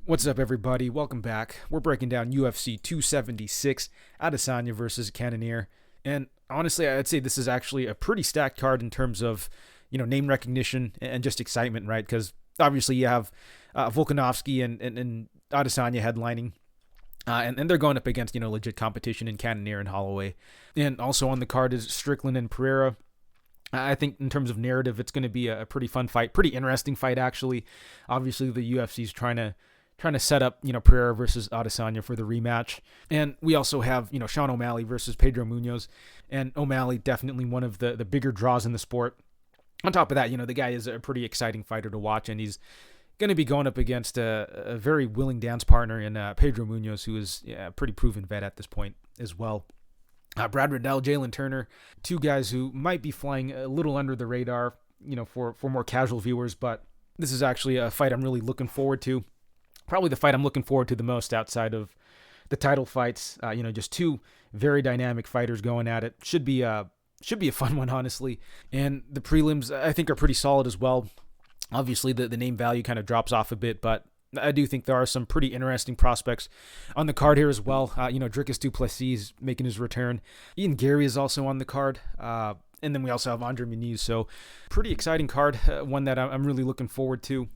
What's up, everybody? Welcome back. We're breaking down UFC 276, Adesanya versus Cannonier. And honestly, I'd say this is actually a pretty stacked card in terms of, name recognition and just excitement, right? Because obviously you have Volkanovski and Adesanya headlining. And they're going up against, legit competition in Cannonier and Holloway. And also on the card is Strickland and Pereira. I think in terms of narrative, it's going to be a pretty fun fight, pretty interesting fight, actually. Obviously, the UFC's trying to set up, Pereira versus Adesanya for the rematch. And we also have, Sean O'Malley versus Pedro Munhoz. And O'Malley, definitely one of the bigger draws in the sport. On top of that, the guy is a pretty exciting fighter to watch, and he's going to be going up against a very willing dance partner in Pedro Munhoz, who is a pretty proven vet at this point as well. Brad Riddell, Jalin Turner, two guys who might be flying a little under the radar, for more casual viewers, but this is actually a fight I'm really looking forward to. Probably the fight I'm looking forward to the most outside of the title fights. Just two very dynamic fighters going at it. Should be a fun one, honestly. And the prelims, I think, are pretty solid as well. Obviously, the name value kind of drops off a bit, but I do think there are some pretty interesting prospects on the card here as well. Dricus du Plessis making his return. Garry is also on the card. And then we also have André Muniz. So pretty exciting card, one that I'm really looking forward to.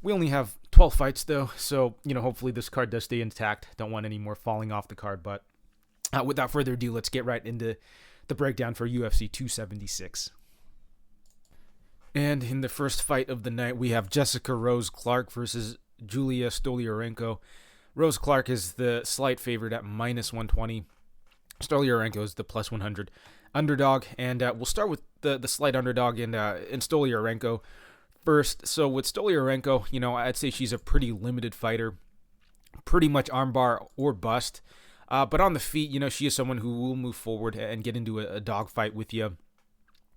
We only have 12 fights, though, so, hopefully this card does stay intact. Don't want any more falling off the card, but without further ado, let's get right into the breakdown for UFC 276. And in the first fight of the night, we have Jessica Rose Clark versus Julija Stoliarenko. Rose Clark is the slight favorite at minus 120. Stoliarenko is the plus 100 underdog, and we'll start with the slight underdog in Stoliarenko first. So with Stoliarenko, I'd say she's a pretty limited fighter, pretty much armbar or bust. But on the feet, she is someone who will move forward and get into a dogfight with you.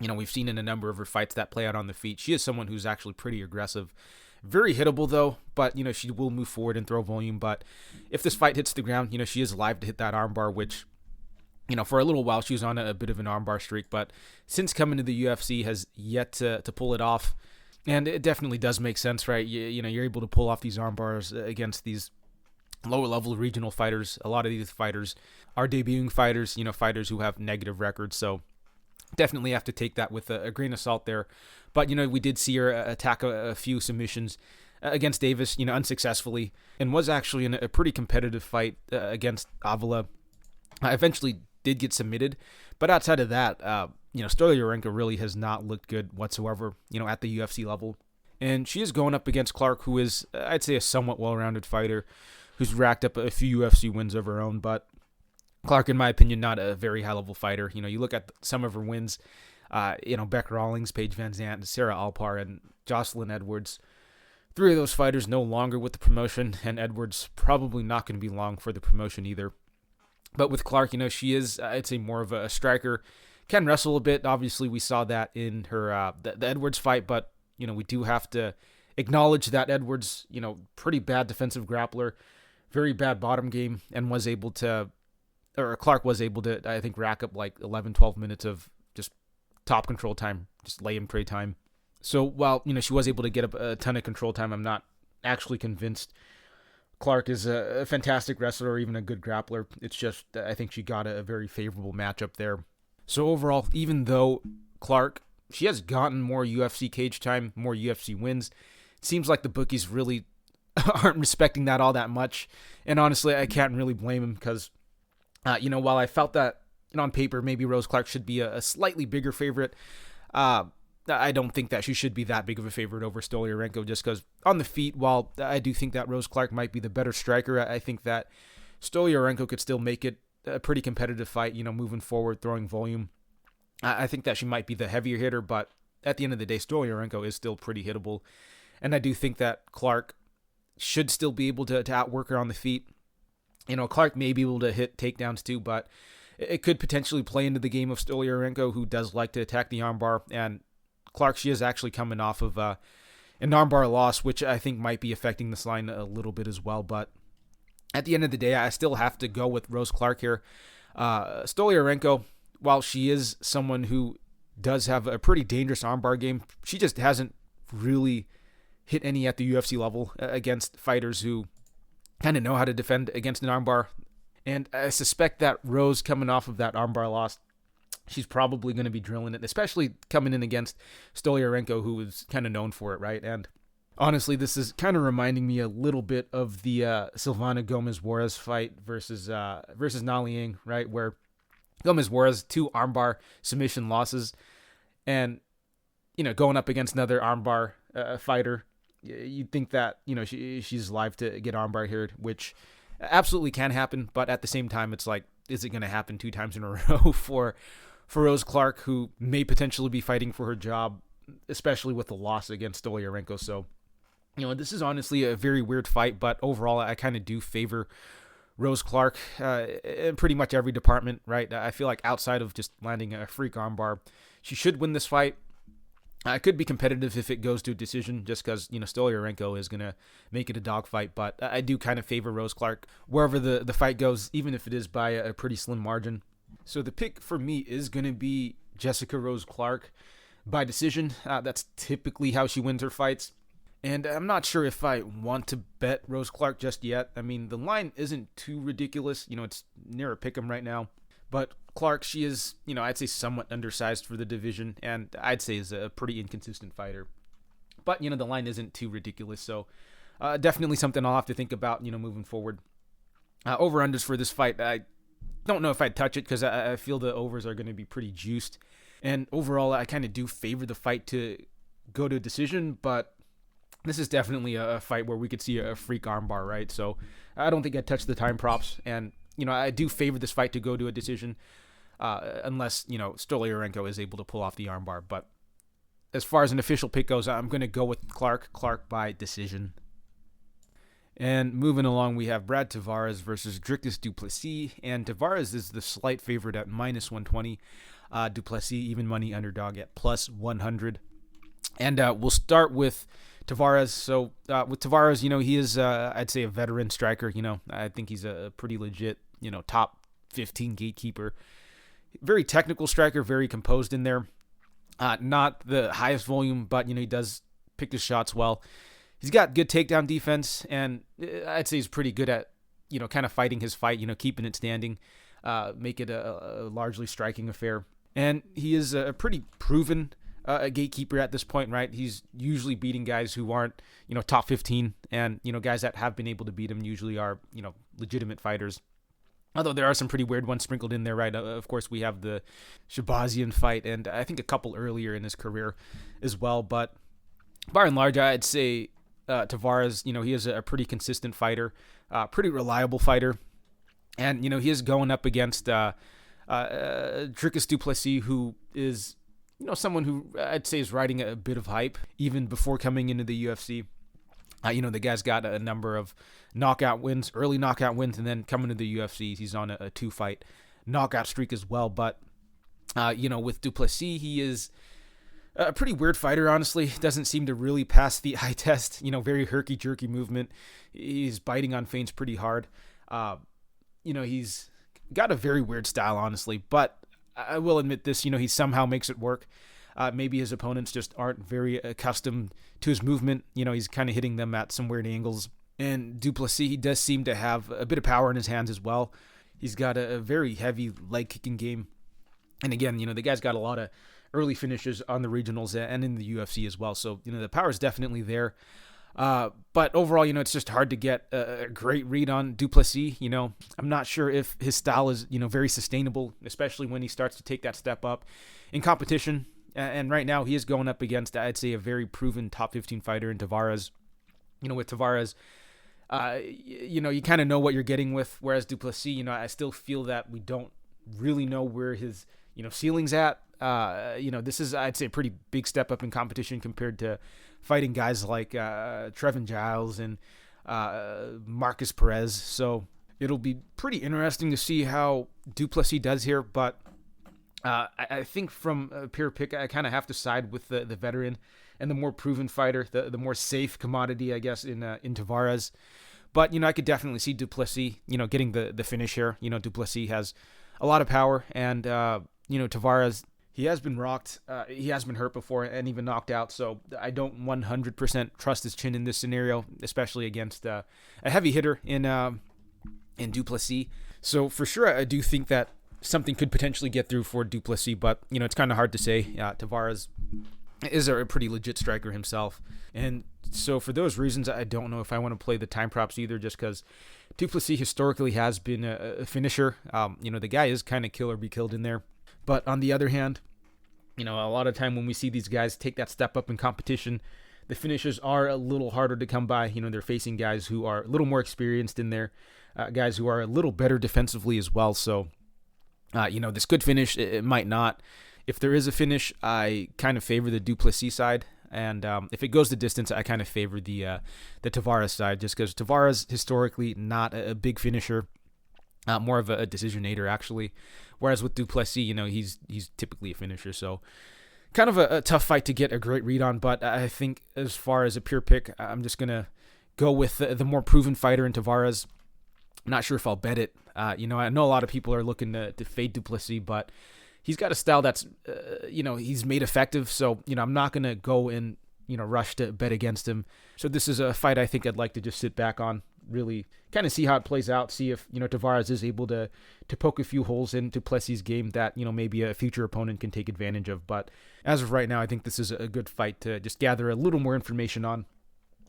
We've seen in a number of her fights that play out on the feet. She is someone who's actually pretty aggressive. Very hittable, though, but, she will move forward and throw volume. But if this fight hits the ground, she is live to hit that armbar, which, for a little while, she was on a bit of an armbar streak. But since coming to the UFC, has yet to pull it off. And it definitely does make sense, right? You're able to pull off these arm bars against these lower-level regional fighters. A lot of these fighters are debuting fighters, fighters who have negative records. So definitely have to take that with a grain of salt there. But, we did see her attack a few submissions against Davis, unsuccessfully, and was actually in a pretty competitive fight against Avila. Eventually did get submitted. But outside of that, Stoliarenko really has not looked good whatsoever, at the UFC level. And she is going up against Clark, who is, I'd say, a somewhat well-rounded fighter who's racked up a few UFC wins of her own. But Clark, in my opinion, not a very high-level fighter. You look at some of her wins, Beck Rawlings, Paige Van Zandt, Sarah Alpar, and Jocelyn Edwards. Three of those fighters no longer with the promotion, and Edwards probably not going to be long for the promotion either. But with Clark, she is, I'd say, more of a striker. Can wrestle a bit. Obviously, we saw that in her the Edwards fight, but, we do have to acknowledge that Edwards, pretty bad defensive grappler, very bad bottom game, and Clark was able to, I think, rack up like 11, 12 minutes of just top control time, just lay him trade time. So while, she was able to get up a ton of control time, I'm not actually convinced Clark is a fantastic wrestler or even a good grappler. It's just, I think she got a very favorable matchup there. So overall, even though Clark, she has gotten more UFC cage time, more UFC wins, it seems like the bookies really aren't respecting that all that much. And honestly, I can't really blame him because, while I felt that on paper, maybe Rose Clark should be a slightly bigger favorite, I don't think that she should be that big of a favorite over Stoliarenko just because on the feet, while I do think that Rose Clark might be the better striker, I think that Stoliarenko could still make it a pretty competitive fight, moving forward, throwing volume. I think that she might be the heavier hitter, but at the end of the day, Stoliarenko is still pretty hittable. And I do think that Clark should still be able to outwork her on the feet. Clark may be able to hit takedowns too, but it could potentially play into the game of Stoliarenko, who does like to attack the armbar. And Clark, she is actually coming off of an armbar loss, which I think might be affecting this line a little bit as well. But at the end of the day, I still have to go with Rose Clark here. Stoliarenko, while she is someone who does have a pretty dangerous armbar game, she just hasn't really hit any at the UFC level against fighters who kind of know how to defend against an armbar. And I suspect that Rose, coming off of that armbar loss, she's probably going to be drilling it, especially coming in against Stoliarenko, who is kind of known for it, right? And honestly, this is kind of reminding me a little bit of the Silvana Gomez-Juarez fight versus Naliang, right? Where Gomez-Juarez, 2 armbar submission losses, and, going up against another armbar fighter, you'd think that, she's live to get armbar here, which absolutely can happen, but at the same time, it's like, is it going to happen 2 times in a row for Rose Clark, who may potentially be fighting for her job, especially with the loss against Stoliarenko? So, this is honestly a very weird fight, but overall, I kind of do favor Rose Clark in pretty much every department, right? I feel like outside of just landing a freak armbar, she should win this fight. It could be competitive if it goes to a decision, just because, Stoliarenko is going to make it a dogfight, but I do kind of favor Rose Clark wherever the fight goes, even if it is by a pretty slim margin. So the pick for me is going to be Jessica Rose Clark by decision. That's typically how she wins her fights. And I'm not sure if I want to bet Rose Clark just yet. I mean, the line isn't too ridiculous. It's near a pick'em right now. But Clark, she is, I'd say somewhat undersized for the division, and I'd say is a pretty inconsistent fighter. But, the line isn't too ridiculous, so definitely something I'll have to think about, moving forward. Over-unders for this fight, I don't know if I'd touch it because I feel the overs are going to be pretty juiced. And overall, I kind of do favor the fight to go to a decision, but this is definitely a fight where we could see a freak armbar, right? So I don't think I'd touch the time props, and I do favor this fight to go to a decision, unless, Stoliarenko is able to pull off the armbar. But as far as an official pick goes, I'm going to go with Clark by decision. And moving along, we have Brad Tavares versus Dricus du Plessis, and Tavares is the slight favorite at -120. Du Plessis, even money underdog at +100. And we'll start with Tavares. So with Tavares, he is, I'd say, a veteran striker. I think he's a pretty legit, top 15 gatekeeper. Very technical striker, very composed in there. Not the highest volume, but, he does pick his shots well. He's got good takedown defense, and I'd say he's pretty good at, kind of fighting his fight, keeping it standing, make it a largely striking affair. And he is a pretty proven a gatekeeper at this point, right? He's usually beating guys who aren't, top 15, and, guys that have been able to beat him usually are, legitimate fighters. Although there are some pretty weird ones sprinkled in there, right? Of course, we have the Shabazian fight, and I think a couple earlier in his career as well. But by and large, I'd say Tavares, he is a pretty consistent fighter, pretty reliable fighter. And, he is going up against Dricus du Plessis, who is, someone who I'd say is riding a bit of hype even before coming into the UFC. The guy's got a number of early knockout wins, and then coming to the UFC, he's on a 2-fight knockout streak as well. But, with du Plessis, he is a pretty weird fighter, honestly. Doesn't seem to really pass the eye test. Very herky-jerky movement. He's biting on feints pretty hard. He's got a very weird style, honestly. But I will admit this, he somehow makes it work. Maybe his opponents just aren't very accustomed to his movement. He's kind of hitting them at some weird angles. And du Plessis, he does seem to have a bit of power in his hands as well. He's got a very heavy leg kicking game. And again, the guy's got a lot of early finishes on the regionals and in the UFC as well. So, the power is definitely there. But overall, it's just hard to get a great read on du Plessis. I'm not sure if his style is, very sustainable, especially when he starts to take that step up in competition. And right now he is going up against, I'd say, a very proven top 15 fighter in Tavares. With Tavares, you kind of know what you're getting with, whereas du Plessis, I still feel that we don't really know where his, ceiling's at. This is, I'd say, a pretty big step up in competition compared to fighting guys like Trevin Giles and Marcus Perez. So it'll be pretty interesting to see how du Plessis does here. But I think from a pure pick, I kind of have to side with the veteran and the more proven fighter, the more safe commodity, I guess, in Tavares. But, I could definitely see du Plessis, getting the finish here. Du Plessis has a lot of power, and, Tavares, He has been rocked. He has been hurt before and even knocked out. So I don't 100% trust his chin in this scenario, especially against a heavy hitter in Du Plessis. So for sure, I do think that something could potentially get through for Du Plessis, but it's kind of hard to say. Tavares is a pretty legit striker himself, and so for those reasons, I don't know if I want to play the time props either, just because Du Plessis historically has been a finisher. The guy is kind of kill or be killed in there, but on the other hand, a lot of time when we see these guys take that step up in competition, the finishes are a little harder to come by. They're facing guys who are a little more experienced in there, guys who are a little better defensively as well. So, this could finish. It might not. If there is a finish, I kind of favor the Du Plessis side. And if it goes the distance, I kind of favor the Tavares side, just because Tavares historically not a big finisher, more of a decisionator actually. Whereas with Du Plessis, he's typically a finisher. So kind of a tough fight to get a great read on. But I think as far as a pure pick, I'm just gonna go with the more proven fighter in Tavares. I'm not sure if I'll bet it. I know a lot of people are looking to fade Du Plessis, but he's got a style that's, he's made effective. So, I'm not going to go and, rush to bet against him. So this is a fight I think I'd like to just sit back on, really kind of see how it plays out, see if, Tavares is able to poke a few holes into Plessis' game that, maybe a future opponent can take advantage of. But as of right now, I think this is a good fight to just gather a little more information on.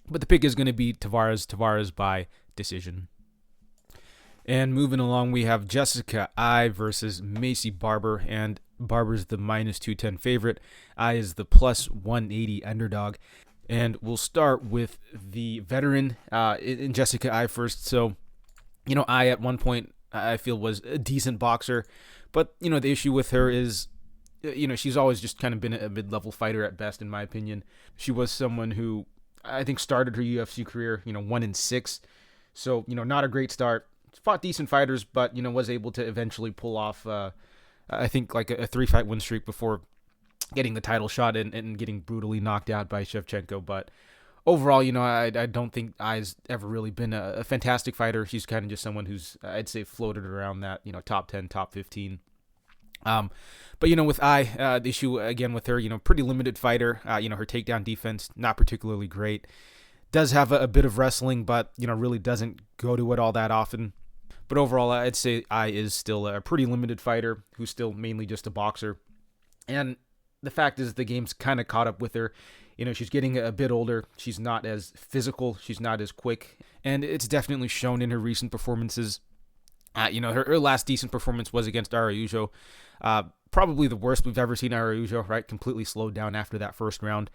But the pick is going to be Tavares by decision. And moving along, we have Jessica Eye versus Maycee Barber, and Barber's the minus 210 favorite. Eye is the plus 180 underdog. And we'll start with the veteran in Jessica Eye first. So, Eye at one point I feel was a decent boxer, but the issue with her is, she's always just kind of been a mid-level fighter at best, in my opinion. She was someone who I think started her UFC career, 1-6, so not a great start. Fought decent fighters, but was able to eventually pull off I think like a 3-fight win streak before getting the title shot and getting brutally knocked out by Shevchenko. But overall, I don't think Ai's ever really been a fantastic fighter. She's kind of just someone who's, I'd say, floated around that top 10, top 15. But with Ai, the issue again with her, pretty limited fighter. Her takedown defense not particularly great. Does have a bit of wrestling, but really doesn't go to it all that often. But overall, I'd say Ai is still a pretty limited fighter who's still mainly just a boxer. And the fact is the game's kind of caught up with her. She's getting a bit older. She's not as physical. She's not as quick. And it's definitely shown in her recent performances. Her last decent performance was against Araujo. Probably the worst we've ever seen Araujo, right? Completely slowed down after that first round.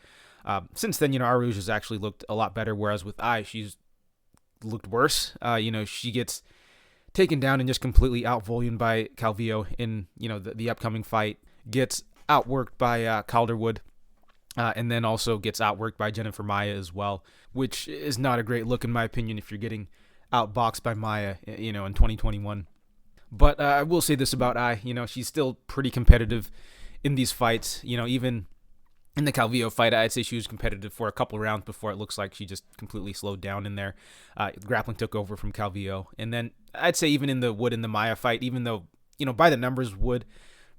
Since then, Araujo's actually looked a lot better, whereas with Ai, she's looked worse. She gets taken down and just completely out-volumed by Calvillo in, the upcoming fight. Gets outworked by Calderwood, and then also gets outworked by Jennifer Maia as well, which is not a great look in my opinion if you're getting outboxed by Maia, in 2021. But I will say this about Ai, she's still pretty competitive in these fights. Even in the Calvillo fight, I'd say she was competitive for a couple rounds before it looks like she just completely slowed down in there. Grappling took over from Calvillo. And then I'd say even in the Wood and the Maia fight, even though, by the numbers, Wood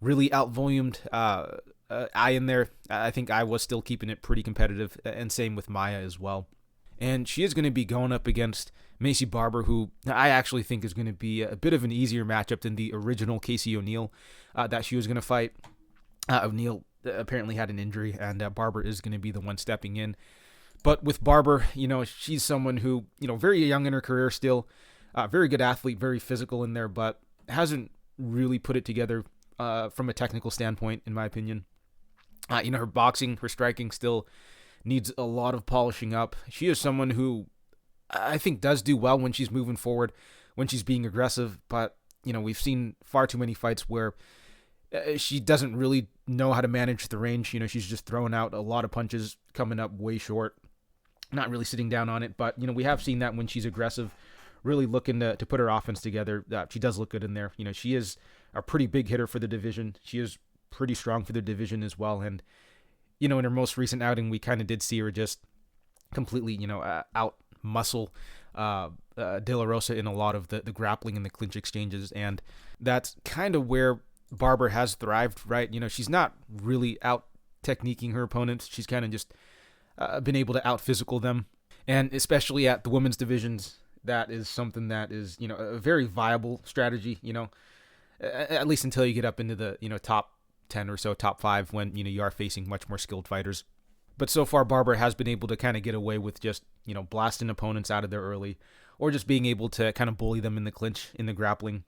really out-volumed Ai in there, I think Ai was still keeping it pretty competitive, and same with Maia as well. And she is going to be going up against Maycee Barber, who I actually think is going to be a bit of an easier matchup than the original Casey O'Neill that she was going to fight. O'Neill apparently had an injury, and Barber is going to be the one stepping in. But with Barber, she's someone who, very young in her career still, very good athlete, very physical in there, but hasn't really put it together from a technical standpoint, in my opinion. Her boxing, her striking still needs a lot of polishing up. She is someone who I think does do well when she's moving forward, when she's being aggressive, but, we've seen far too many fights where she doesn't really know how to manage the range. She's just throwing out a lot of punches, coming up way short, not really sitting down on it. But, we have seen that when she's aggressive, really looking to put her offense together, she does look good in there. She is a pretty big hitter for the division. She is pretty strong for the division as well. And, in her most recent outing, we kind of did see her just completely, out muscle De La Rosa in a lot of the grappling and the clinch exchanges. And that's kind of where Barber has thrived, right? She's not really out techniquing her opponents. She's kind of just been able to out physical them. And especially at the women's divisions, that is something that is, a very viable strategy, at least until you get up into the, top 10 or so, top 5, when, you are facing much more skilled fighters. But so far, Barber has been able to kind of get away with just, blasting opponents out of there early, or just being able to kind of bully them in the clinch, in the grappling.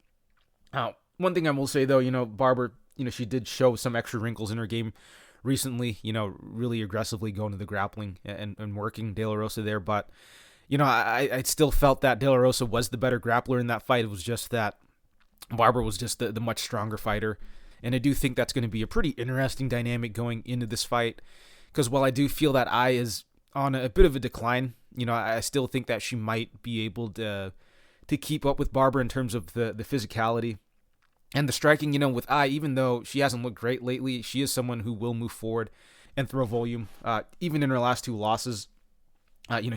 One thing I will say, though, Barber, she did show some extra wrinkles in her game recently, really aggressively going to the grappling and working De La Rosa there. But, I still felt that De La Rosa was the better grappler in that fight. It was just that Barber was just the much stronger fighter. And I do think that's going to be a pretty interesting dynamic going into this fight. Because while I do feel that Ai is on a bit of a decline, I still think that she might be able to keep up with Barber in terms of the physicality and the striking. With Ai, even though she hasn't looked great lately, she is someone who will move forward and throw volume. Even in her last 2 losses,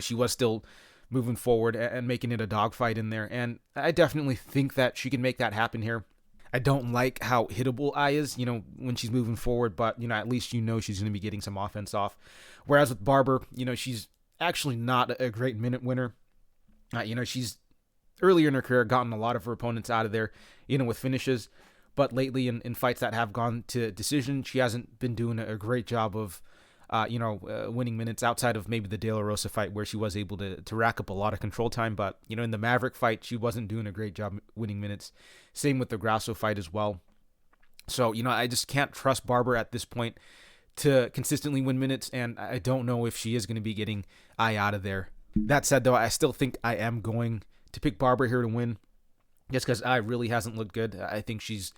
she was still moving forward and making it a dogfight in there. And I definitely think that she can make that happen here. I don't like how hittable Ai is, when she's moving forward, but, at least she's going to be getting some offense off. Whereas with Barber, she's actually not a great minute winner. She's earlier in her career gotten a lot of her opponents out of there, with finishes. But lately in fights that have gone to decision, she hasn't been doing a great job of, winning minutes outside of maybe the De La Rosa fight where she was able to rack up a lot of control time. But, in the Maverick fight, she wasn't doing a great job winning minutes. Same with the Grasso fight as well. So, I just can't trust Barber at this point to consistently win minutes, and I don't know if she is going to be getting Ai out of there. That said, though, I still think I am going to pick Barber here to win, just because Ai really hasn't looked good. I think she's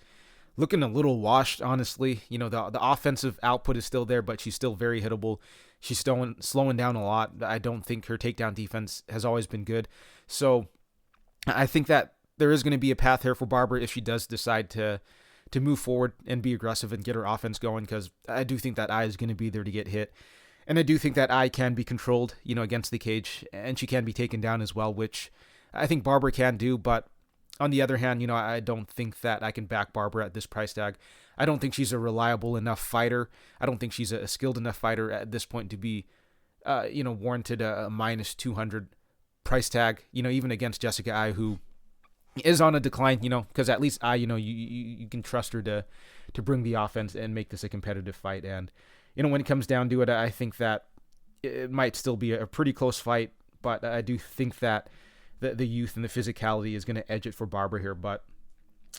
looking a little washed, honestly. The offensive output is still there, but she's still very hittable. She's slowing down a lot. I don't think her takedown defense has always been good. So I think that there is going to be a path here for Barber if she does decide to move forward and be aggressive and get her offense going, because I do think that Ai is going to be there to get hit. And I do think that Ai can be controlled, against the cage, and she can be taken down as well, which I think Barber can do. But on the other hand, I don't think that I can back Barber at this price tag. I don't think she's a reliable enough fighter. I don't think she's a skilled enough fighter at this point to be, warranted a minus 200 price tag, even against Jessica Ai, who is on a decline, because at least Ai, you can trust her to bring the offense and make this a competitive fight. And, when it comes down to it, I think that it might still be a pretty close fight, but I do think that the youth and the physicality is going to edge it for Barber here. But,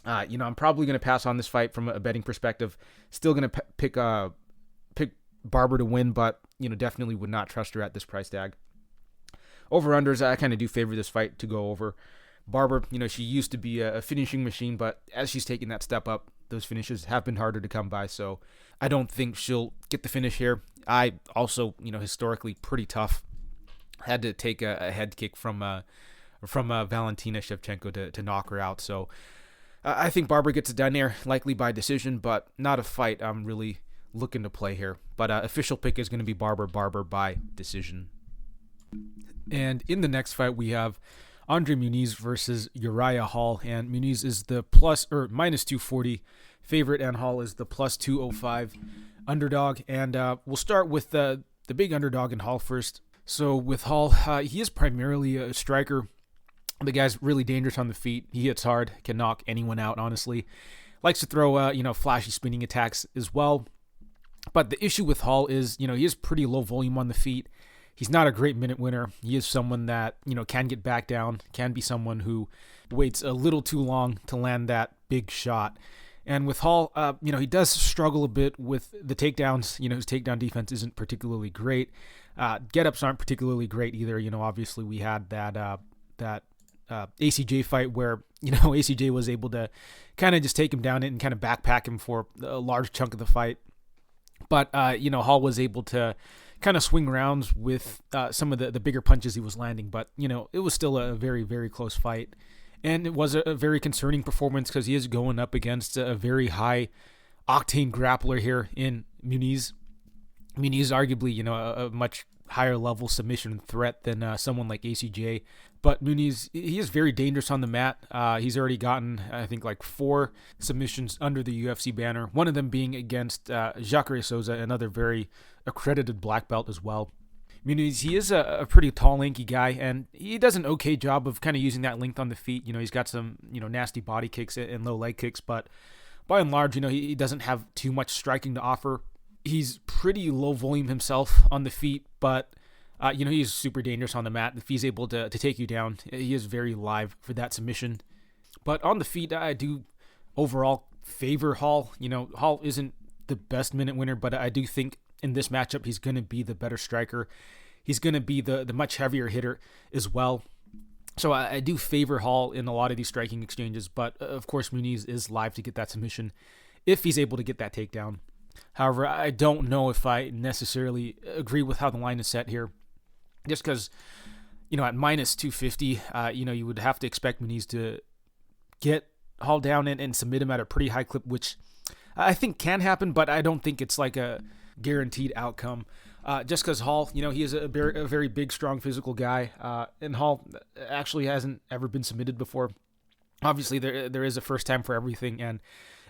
I'm probably going to pass on this fight from a betting perspective. Still going to pick Barber to win, but, definitely would not trust her at this price tag. Over-unders, I kind of do favor this fight to go over. Barber, she used to be a finishing machine, but as she's taking that step up, those finishes have been harder to come by. So I don't think she'll get the finish here. I also, historically pretty tough. Had to take a head kick from Valentina Shevchenko to knock her out. So I think Barber gets it done there, likely by decision, but not a fight I'm really looking to play here. But official pick is going to be Barber by decision. And in the next fight, we have André Muniz versus Uriah Hall, and Muniz is the minus 240 favorite, and Hall is the plus 205 underdog. And we'll start with the big underdog in Hall first. So with Hall, he is primarily a striker. The guy's really dangerous on the feet. He hits hard, can knock anyone out, honestly. Likes to throw, flashy spinning attacks as well. But the issue with Hall is, he is pretty low volume on the feet. He's not a great minute winner. He is someone that, can get back down, can be someone who waits a little too long to land that big shot. And with Hall, he does struggle a bit with the takedowns. His takedown defense isn't particularly great. Get-ups aren't particularly great either. Obviously we had that ACJ fight where, ACJ was able to kind of just take him down and kind of backpack him for a large chunk of the fight. But, Hall was able to kind of swing rounds with some of the bigger punches he was landing. But, it was still a very, very close fight. And it was a very concerning performance because he is going up against a very high octane grappler here in Muniz. Muniz arguably, a much higher level submission threat than someone like ACJ. But Muniz, he is very dangerous on the mat. He's already gotten, I think, like 4 submissions under the UFC banner, one of them being against Jacare Souza, another very accredited black belt as well. Muniz, he is a pretty tall, lanky guy, and he does an okay job of kind of using that length on the feet. He's got some, nasty body kicks and low leg kicks, but by and large, he doesn't have too much striking to offer. He's pretty low volume himself on the feet, but he's super dangerous on the mat. If he's able to take you down, he is very live for that submission. But on the feet, I do overall favor Hall. Hall isn't the best minute winner, but I do think in this matchup, he's going to be the better striker. He's going to be the much heavier hitter as well. So I do favor Hall in a lot of these striking exchanges, but of course Muniz is live to get that submission if he's able to get that takedown. However, I don't know if I necessarily agree with how the line is set here. Just because, at minus 250, you would have to expect Muniz to get Hall down and submit him at a pretty high clip, which I think can happen, but I don't think it's like a guaranteed outcome. Just because Hall, he is a very big, strong, physical guy, and Hall actually hasn't ever been submitted before. Obviously, there is a first time for everything, and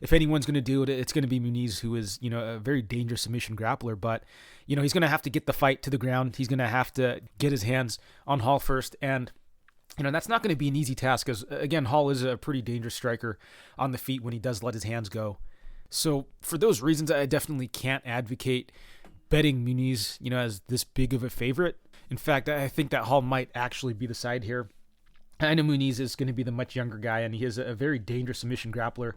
if anyone's going to do it, it's going to be Muniz, who is, a very dangerous submission grappler. But, he's going to have to get the fight to the ground. He's going to have to get his hands on Hall first, and that's not going to be an easy task because, again, Hall is a pretty dangerous striker on the feet when he does let his hands go. So for those reasons, I definitely can't advocate betting Muniz, as this big of a favorite. In fact, I think that Hall might actually be the side here. I know Muniz is going to be the much younger guy, and he is a very dangerous submission grappler.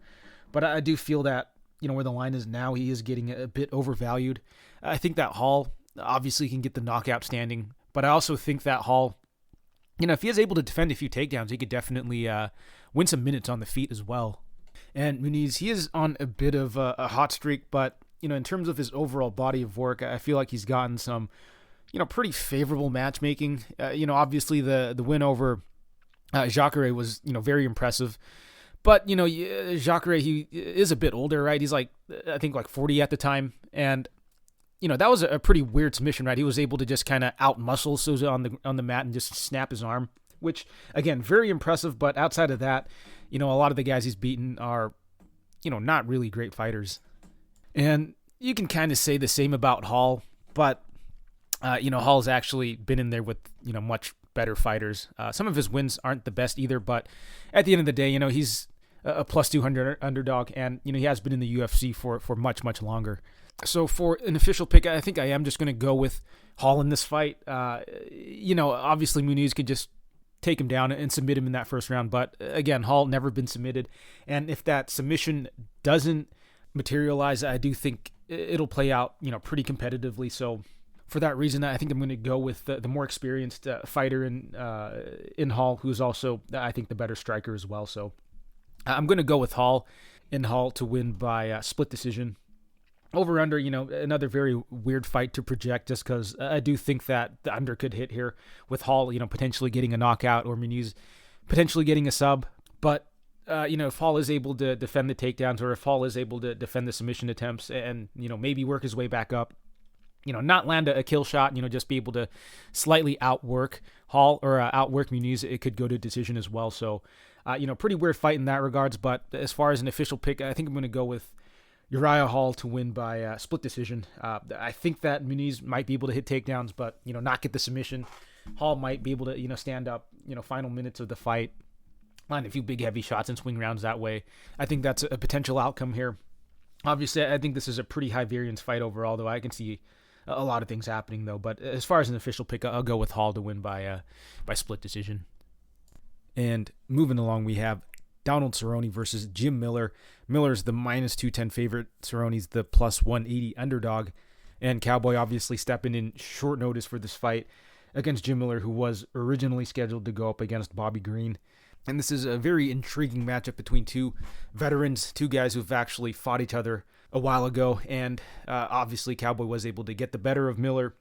But I do feel that, where the line is now, he is getting a bit overvalued. I think that Hall obviously can get the knockout standing, but I also think that Hall, if he is able to defend a few takedowns, he could definitely win some minutes on the feet as well. And Muniz, he is on a bit of a hot streak, but, in terms of his overall body of work, I feel like he's gotten some, pretty favorable matchmaking. Obviously the win over Jacare was, very impressive. But, Jacare, he is a bit older, right? He's I think 40 at the time. And, that was a pretty weird submission, right? He was able to just kind of out-muscle Souza on the mat and just snap his arm, which, again, very impressive. But outside of that, a lot of the guys he's beaten are, not really great fighters. And you can kind of say the same about Hall, but, Hall's actually been in there with, much better fighters. Some of his wins aren't the best either, but at the end of the day, he's a plus 200 underdog, and, he has been in the UFC for much, much longer. So for an official pick, I think I am just going to go with Hall in this fight. Obviously Muniz could just take him down and submit him in that first round. But again, Hall never been submitted. And if that submission doesn't materialize, I do think it'll play out, pretty competitively. So for that reason, I think I'm going to go with the more experienced fighter in Hall, who's also, I think, the better striker as well. So I'm going to go with Hall to win by split decision. Over under, another very weird fight to project just because I do think that the under could hit here with Hall, potentially getting a knockout or Muniz potentially getting a sub. But, if Hall is able to defend the takedowns or if Hall is able to defend the submission attempts and, maybe work his way back up, not land a kill shot, just be able to slightly outwork Hall or outwork Muniz, it could go to decision as well. So, pretty weird fight in that regards. But as far as an official pick, I think I'm going to go with Uriah Hall to win by split decision. I think that Muniz might be able to hit takedowns, but, not get the submission. Hall might be able to, stand up, final minutes of the fight, land a few big heavy shots and swing rounds that way. I think that's a potential outcome here. Obviously, I think this is a pretty high variance fight overall, though I can see a lot of things happening, though. But as far as an official pick, I'll go with Hall to win by split decision. And moving along, we have Donald Cerrone versus Jim Miller. Miller's the minus 210 favorite. Cerrone's the plus 180 underdog. And Cowboy obviously stepping in short notice for this fight against Jim Miller, who was originally scheduled to go up against Bobby Green. And this is a very intriguing matchup between two veterans, two guys who've actually fought each other a while ago. And obviously Cowboy was able to get the better of Miller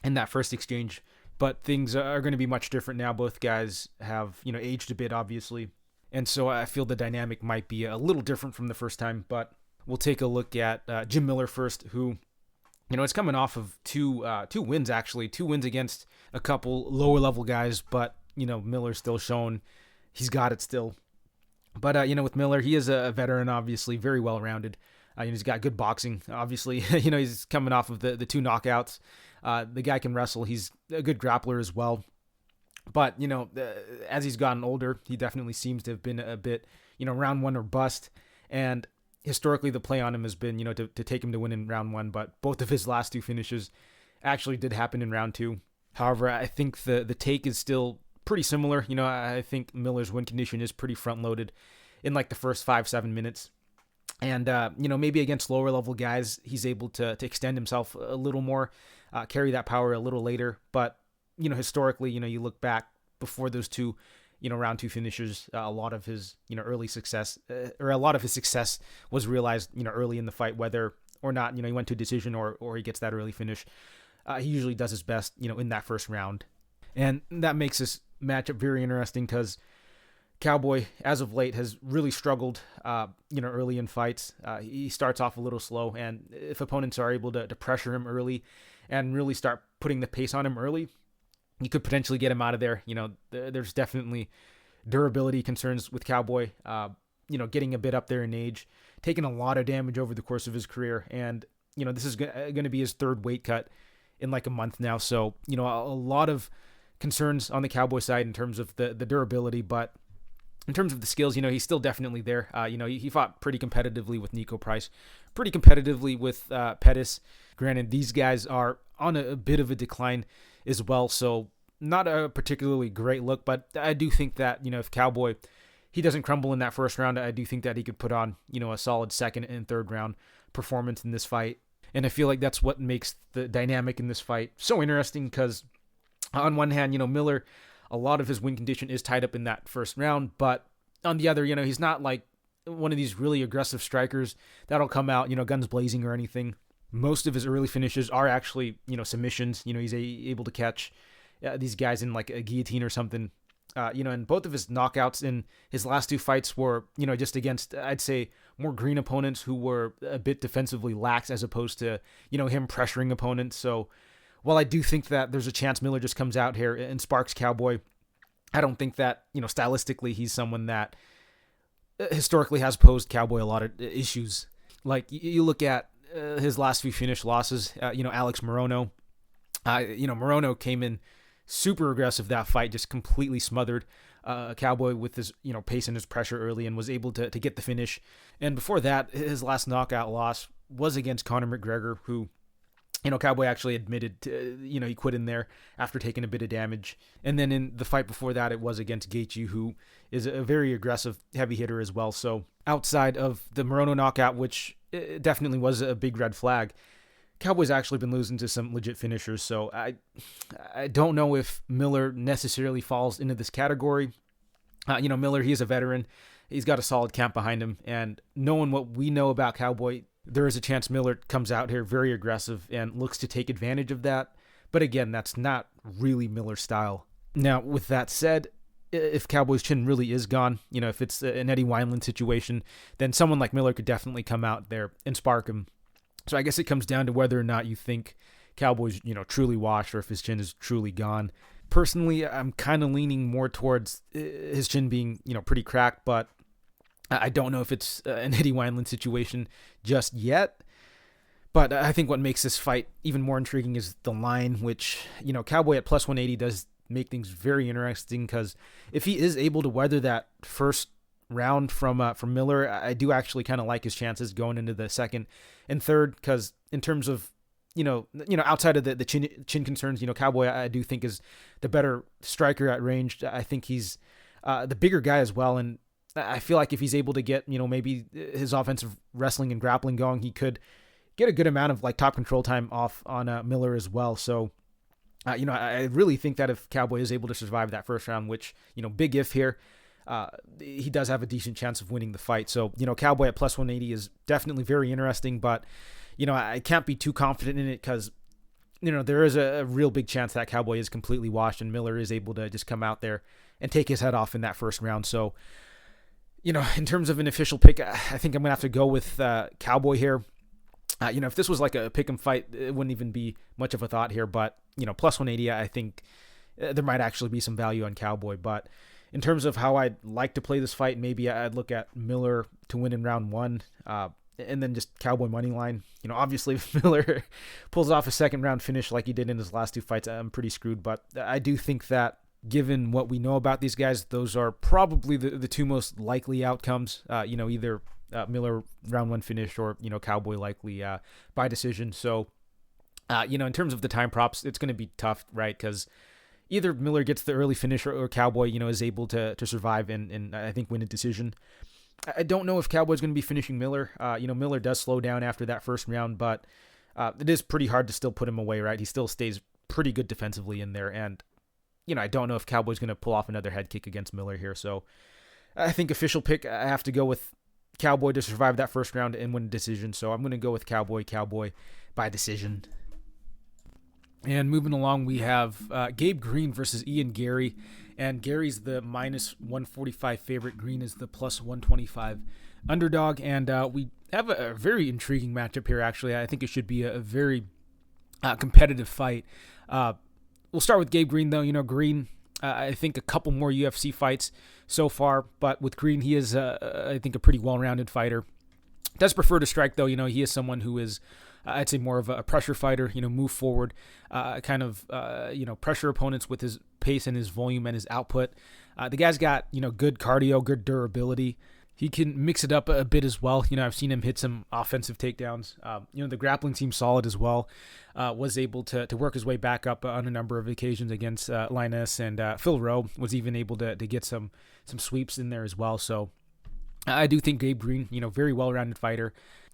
in that first exchange. But things are going to be much different now. Both guys have, aged a bit, obviously. And so I feel the dynamic might be a little different from the first time. But we'll take a look at Jim Miller first, who, is coming off of two wins, actually. 2 wins against a couple lower-level guys. But, Miller's still shown he's got it still. But, with Miller, he is a veteran, obviously, very well-rounded. He's got good boxing. Obviously, he's coming off of the 2 knockouts. The guy can wrestle. He's a good grappler as well. But, as he's gotten older, he definitely seems to have been a bit, round 1 or bust. And historically, the play on him has been, to take him to win in round 1. But both of his last 2 finishes actually did happen in round 2. However, I think the take is still pretty similar. I think Miller's win condition is pretty front-loaded in like the first 5-7 minutes. And, maybe against lower level guys, he's able to extend himself a little more, carry that power a little later. But, historically, you look back before those 2, round 2 finishes, a lot of his, early success, or a lot of his success was realized, early in the fight, whether or not, he went to a decision or he gets that early finish. He usually does his best, in that first round. And that makes this matchup very interesting because Cowboy, as of late, has really struggled, early in fights. He starts off a little slow, and if opponents are able to pressure him early and really start putting the pace on him early, you could potentially get him out of there. There's definitely durability concerns with Cowboy, getting a bit up there in age, taking a lot of damage over the course of his career, and, this is going to be his 3rd weight cut in like a month now, so, a lot of concerns on the Cowboy side in terms of the durability, but in terms of the skills, he's still definitely there. He fought pretty competitively with Nico Price, pretty competitively with Pettis. Granted, these guys are on a bit of a decline as well, so not a particularly great look, but I do think that, if Cowboy, he doesn't crumble in that first round, I do think that he could put on, a solid 2nd and 3rd round performance in this fight. And I feel like that's what makes the dynamic in this fight so interesting because on one hand, Miller, a lot of his win condition is tied up in that first round, but on the other, he's not like one of these really aggressive strikers that'll come out, guns blazing or anything. Most of his early finishes are actually, submissions. He's able to catch these guys in like a guillotine or something. And both of his knockouts in his last 2 fights were, just against, I'd say, more green opponents who were a bit defensively lax as opposed to, him pressuring opponents. So while I do think that there's a chance Miller just comes out here and sparks Cowboy, I don't think that, stylistically he's someone that historically has posed Cowboy a lot of issues. Like, you look at his last few finish losses, Alex Morono. Morono came in super aggressive that fight, just completely smothered Cowboy with his, pace and his pressure early and was able to get the finish. And before that, his last knockout loss was against Conor McGregor, who, Cowboy actually admitted to, he quit in there after taking a bit of damage. And then in the fight before that, it was against Gaethje, who is a very aggressive heavy hitter as well. So outside of the Morono knockout, which definitely was a big red flag, Cowboy's actually been losing to some legit finishers. So I don't know if Miller necessarily falls into this category. Miller, he is a veteran. He's got a solid camp behind him. And knowing what we know about Cowboy, there is a chance Miller comes out here very aggressive and looks to take advantage of that. But again, that's not really Miller's style. Now, with that said, if Cowboy's chin really is gone, if it's an Eddie Wineland situation, then someone like Miller could definitely come out there and spark him. So I guess it comes down to whether or not you think Cowboy's, truly washed or if his chin is truly gone. Personally, I'm kind of leaning more towards his chin being, pretty cracked, but I don't know if it's an Eddie Wineland situation just yet. But I think what makes this fight even more intriguing is the line, which, Cowboy at plus 180 does make things very interesting because if he is able to weather that first round from Miller, I do actually kind of like his chances going into the second and third because in terms of, outside of the chin concerns, Cowboy I do think is the better striker at range. I think he's the bigger guy as well, and I feel like if he's able to get, maybe his offensive wrestling and grappling going, he could get a good amount of like top control time off on Miller as well. So, I really think that if Cowboy is able to survive that first round, which, big if here, he does have a decent chance of winning the fight. So, Cowboy at plus 180 is definitely very interesting, but, I can't be too confident in it because, there is a real big chance that Cowboy is completely washed and Miller is able to just come out there and take his head off in that first round. So, in terms of an official pick, I think I'm going to have to go with Cowboy here. If this was like a pick 'em fight, it wouldn't even be much of a thought here, but, plus 180, I think there might actually be some value on Cowboy. But in terms of how I'd like to play this fight, maybe I'd look at Miller to win in round 1, and then just Cowboy money line. Obviously, if Miller pulls off a second round finish like he did in his last 2 fights, I'm pretty screwed. But I do think that given what we know about these guys, those are probably the 2 most likely outcomes. Either Miller round 1 finish or, Cowboy likely by decision. So, in terms of the time props, it's going to be tough, right? Because either Miller gets the early finish or Cowboy, is able to survive and I think win a decision. I don't know if Cowboy's going to be finishing Miller. Miller does slow down after that first round, but it is pretty hard to still put him away, right? He still stays pretty good defensively in there. And, I don't know if Cowboy's going to pull off another head kick against Miller here. So I think official pick, I have to go with Cowboy to survive that first round and win a decision. So I'm going to go with Cowboy by decision. And moving along, we have Gabe Green versus Ian Garry. And Gary's the minus 145 favorite. Green is the plus 125 underdog. And we have a very intriguing matchup here, actually. I think it should be a very competitive fight. We'll start with Gabe Green, though. Green, I think a couple more UFC fights so far. But with Green, he is, I think, a pretty well-rounded fighter. Does prefer to strike, though. He is someone who is, I'd say, more of a pressure fighter, move forward, pressure opponents with his pace and his volume and his output. The guy's got, good cardio, good durability. He can mix it up a bit as well. I've seen him hit some offensive takedowns. The grappling seems solid as well. Was able to work his way back up on a number of occasions against Linus, and Phil Rowe was even able to get some sweeps in there as well. So I do think Gabe Green, very well-rounded fighter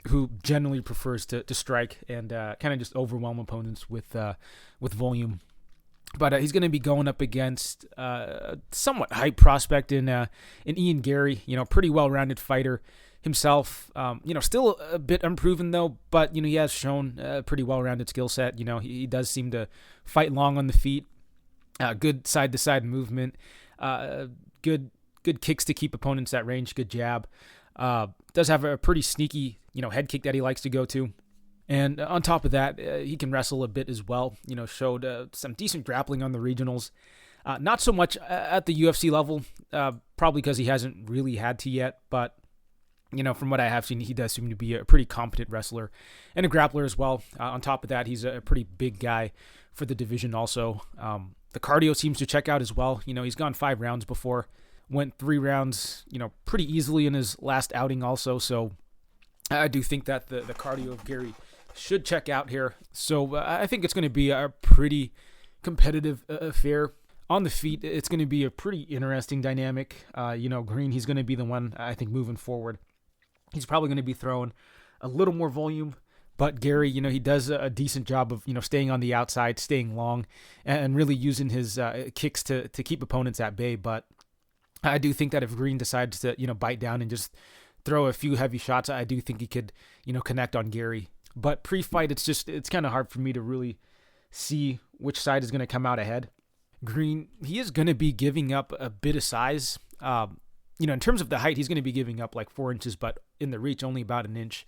who generally prefers to strike and kind of just overwhelm opponents with volume. But he's going to be going up against somewhat hype prospect in Ian Garry, pretty well-rounded fighter himself. Still a bit unproven though, but he has shown a pretty well-rounded skill set. He does seem to fight long on the feet, good side-to-side movement, good kicks to keep opponents at range, good jab. Does have a pretty sneaky, head kick that he likes to go to. And on top of that, he can wrestle a bit as well. Showed some decent grappling on the regionals. Not so much at the UFC level, probably because he hasn't really had to yet. But, from what I have seen, he does seem to be a pretty competent wrestler and a grappler as well. On top of that, he's a pretty big guy for the division also. The cardio seems to check out as well. He's gone 5 rounds before. Went 3 rounds, pretty easily in his last outing also. So I do think that the cardio of Garry should check out here. So I think it's going to be a pretty competitive affair. On the feet, it's going to be a pretty interesting dynamic. Green, he's going to be the one, I think, moving forward. He's probably going to be throwing a little more volume. But Garry, he does a decent job of, staying on the outside, staying long, and really using his kicks to keep opponents at bay. But I do think that if Green decides to, bite down and just throw a few heavy shots, I do think he could, connect on Garry. But pre-fight, it's kind of hard for me to really see which side is going to come out ahead. Green, he is going to be giving up a bit of size. In terms of the height, he's going to be giving up like 4 inches, but in the reach, only about an inch.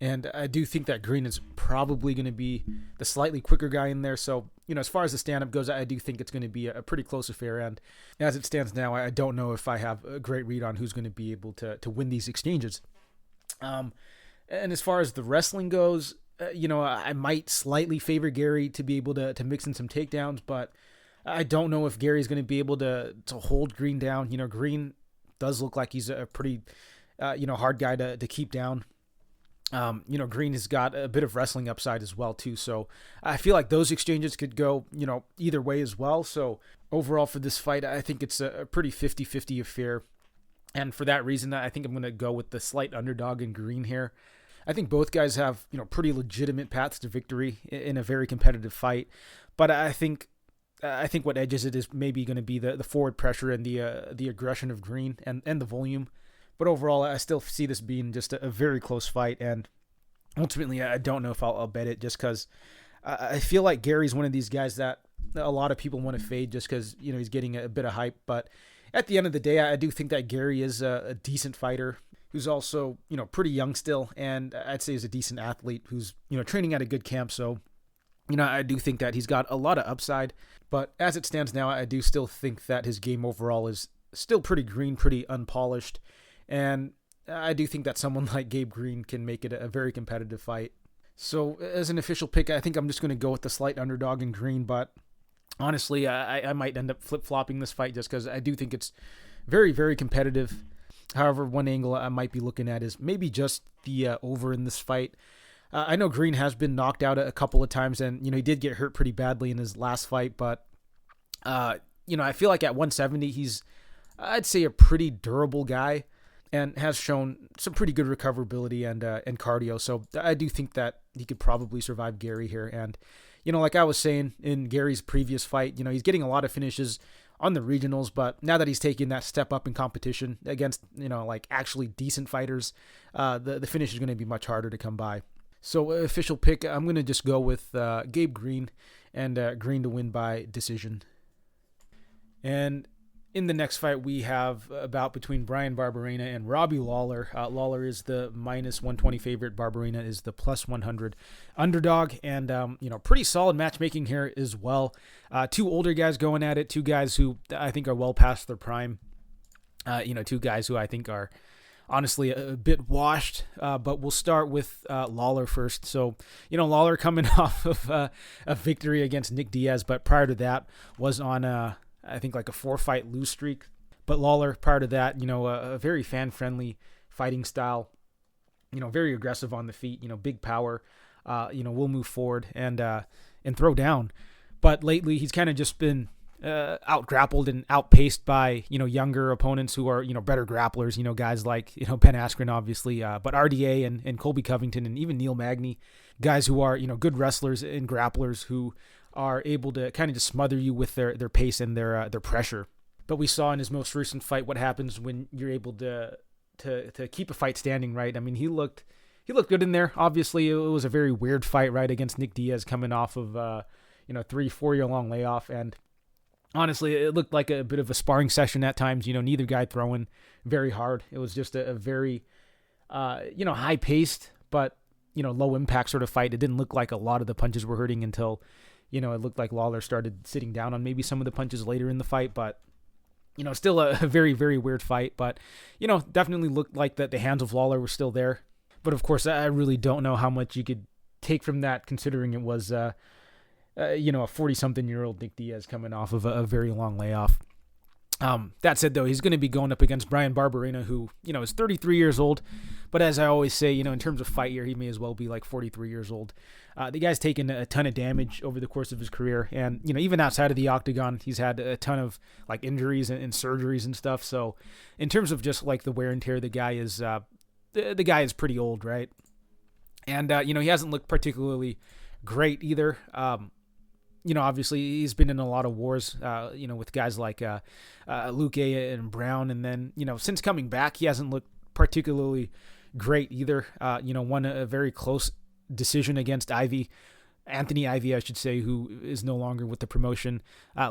And I do think that Green is probably going to be the slightly quicker guy in there. So, as far as the stand-up goes, I do think it's going to be a pretty close affair. And as it stands now, I don't know if I have a great read on who's going to be able to win these exchanges. And as far as the wrestling goes, I might slightly favor Garry to be able to mix in some takedowns, but I don't know if Gary's going to be able to hold Green down. Green does look like he's a pretty, hard guy to keep down. Green has got a bit of wrestling upside as well too. So I feel like those exchanges could go, either way as well. So overall for this fight, I think it's a pretty 50-50 affair. And for that reason, I think I'm going to go with the slight underdog in Green here. I think both guys have, pretty legitimate paths to victory in a very competitive fight. But I think what edges it is maybe going to be the forward pressure and the aggression of Green and the volume. But overall, I still see this being just a very close fight. And ultimately, I don't know if I'll bet it just because I feel like Gary's one of these guys that a lot of people want to fade just because, he's getting a bit of hype. But at the end of the day, I do think that Garry is a decent fighter who's also, pretty young still. And I'd say is a decent athlete who's, training at a good camp. So, I do think that he's got a lot of upside. But as it stands now, I do still think that his game overall is still pretty green, pretty unpolished. And I do think that someone like Gabe Green can make it a very competitive fight. So as an official pick, I think I'm just going to go with the slight underdog in Green. But honestly, I might end up flip-flopping this fight just because I do think it's very, very competitive. However, one angle I might be looking at is maybe just the over in this fight. I know Green has been knocked out a couple of times, and he did get hurt pretty badly in his last fight. But I feel like at 170, he's, I'd say, a pretty durable guy, and has shown some pretty good recoverability and cardio. So I do think that he could probably survive Garry here. And like I was saying in Gary's previous fight, he's getting a lot of finishes on the regionals, but now that he's taking that step up in competition against like actually decent fighters, the finish is going to be much harder to come by. So official pick, I'm going to just go with Gabe Green, and Green to win by decision. And in the next fight, we have a bout between Bryan Barberena and Robbie Lawler. Lawler is the minus 120 favorite. Barberena is the plus 100 underdog. And, pretty solid matchmaking here as well. Two older guys going at it. Two guys who I think are well past their prime. Two guys who I think are honestly a bit washed, but we'll start with Lawler first. So, Lawler coming off of a victory against Nick Diaz, but prior to that was on I think like a 4-fight lose streak. But Lawler, prior to that, a very fan-friendly fighting style, very aggressive on the feet, big power, will move forward and throw down. But lately he's kind of just been out-grappled and outpaced by, younger opponents who are, better grapplers, guys like, Ben Askren, obviously, but RDA and Colby Covington and even Neil Magny, guys who are, good wrestlers and grapplers who are able to kind of just smother you with their pace and their pressure. But we saw in his most recent fight what happens when you're able to keep a fight standing, right? I mean, he looked good in there. Obviously, it was a very weird fight, right, against Nick Diaz coming off of 3-4 year long layoff, and honestly, it looked like a bit of a sparring session at times. Neither guy throwing very hard. It was just a very high paced but low impact sort of fight. It didn't look like a lot of the punches were hurting until it looked like Lawler started sitting down on maybe some of the punches later in the fight, but still a very, very weird fight. But definitely looked like that the hands of Lawler were still there. But of course, I really don't know how much you could take from that, considering it was a 40-something-year-old Nick Diaz coming off of a very long layoff. That said, though, he's going to be going up against Bryan Barberena, who, is 33 years old. But as I always say, in terms of fight year, he may as well be like 43 years old. The guy's taken a ton of damage over the course of his career. And, even outside of the octagon, he's had a ton of like injuries and surgeries and stuff. So in terms of just like the wear and tear, the guy is pretty old, right? And, he hasn't looked particularly great either. Obviously he's been in a lot of wars, with guys like Luke and Brown. And then, since coming back, he hasn't looked particularly great either. Won a very close decision against Anthony Ivy, I should say, who is no longer with the promotion.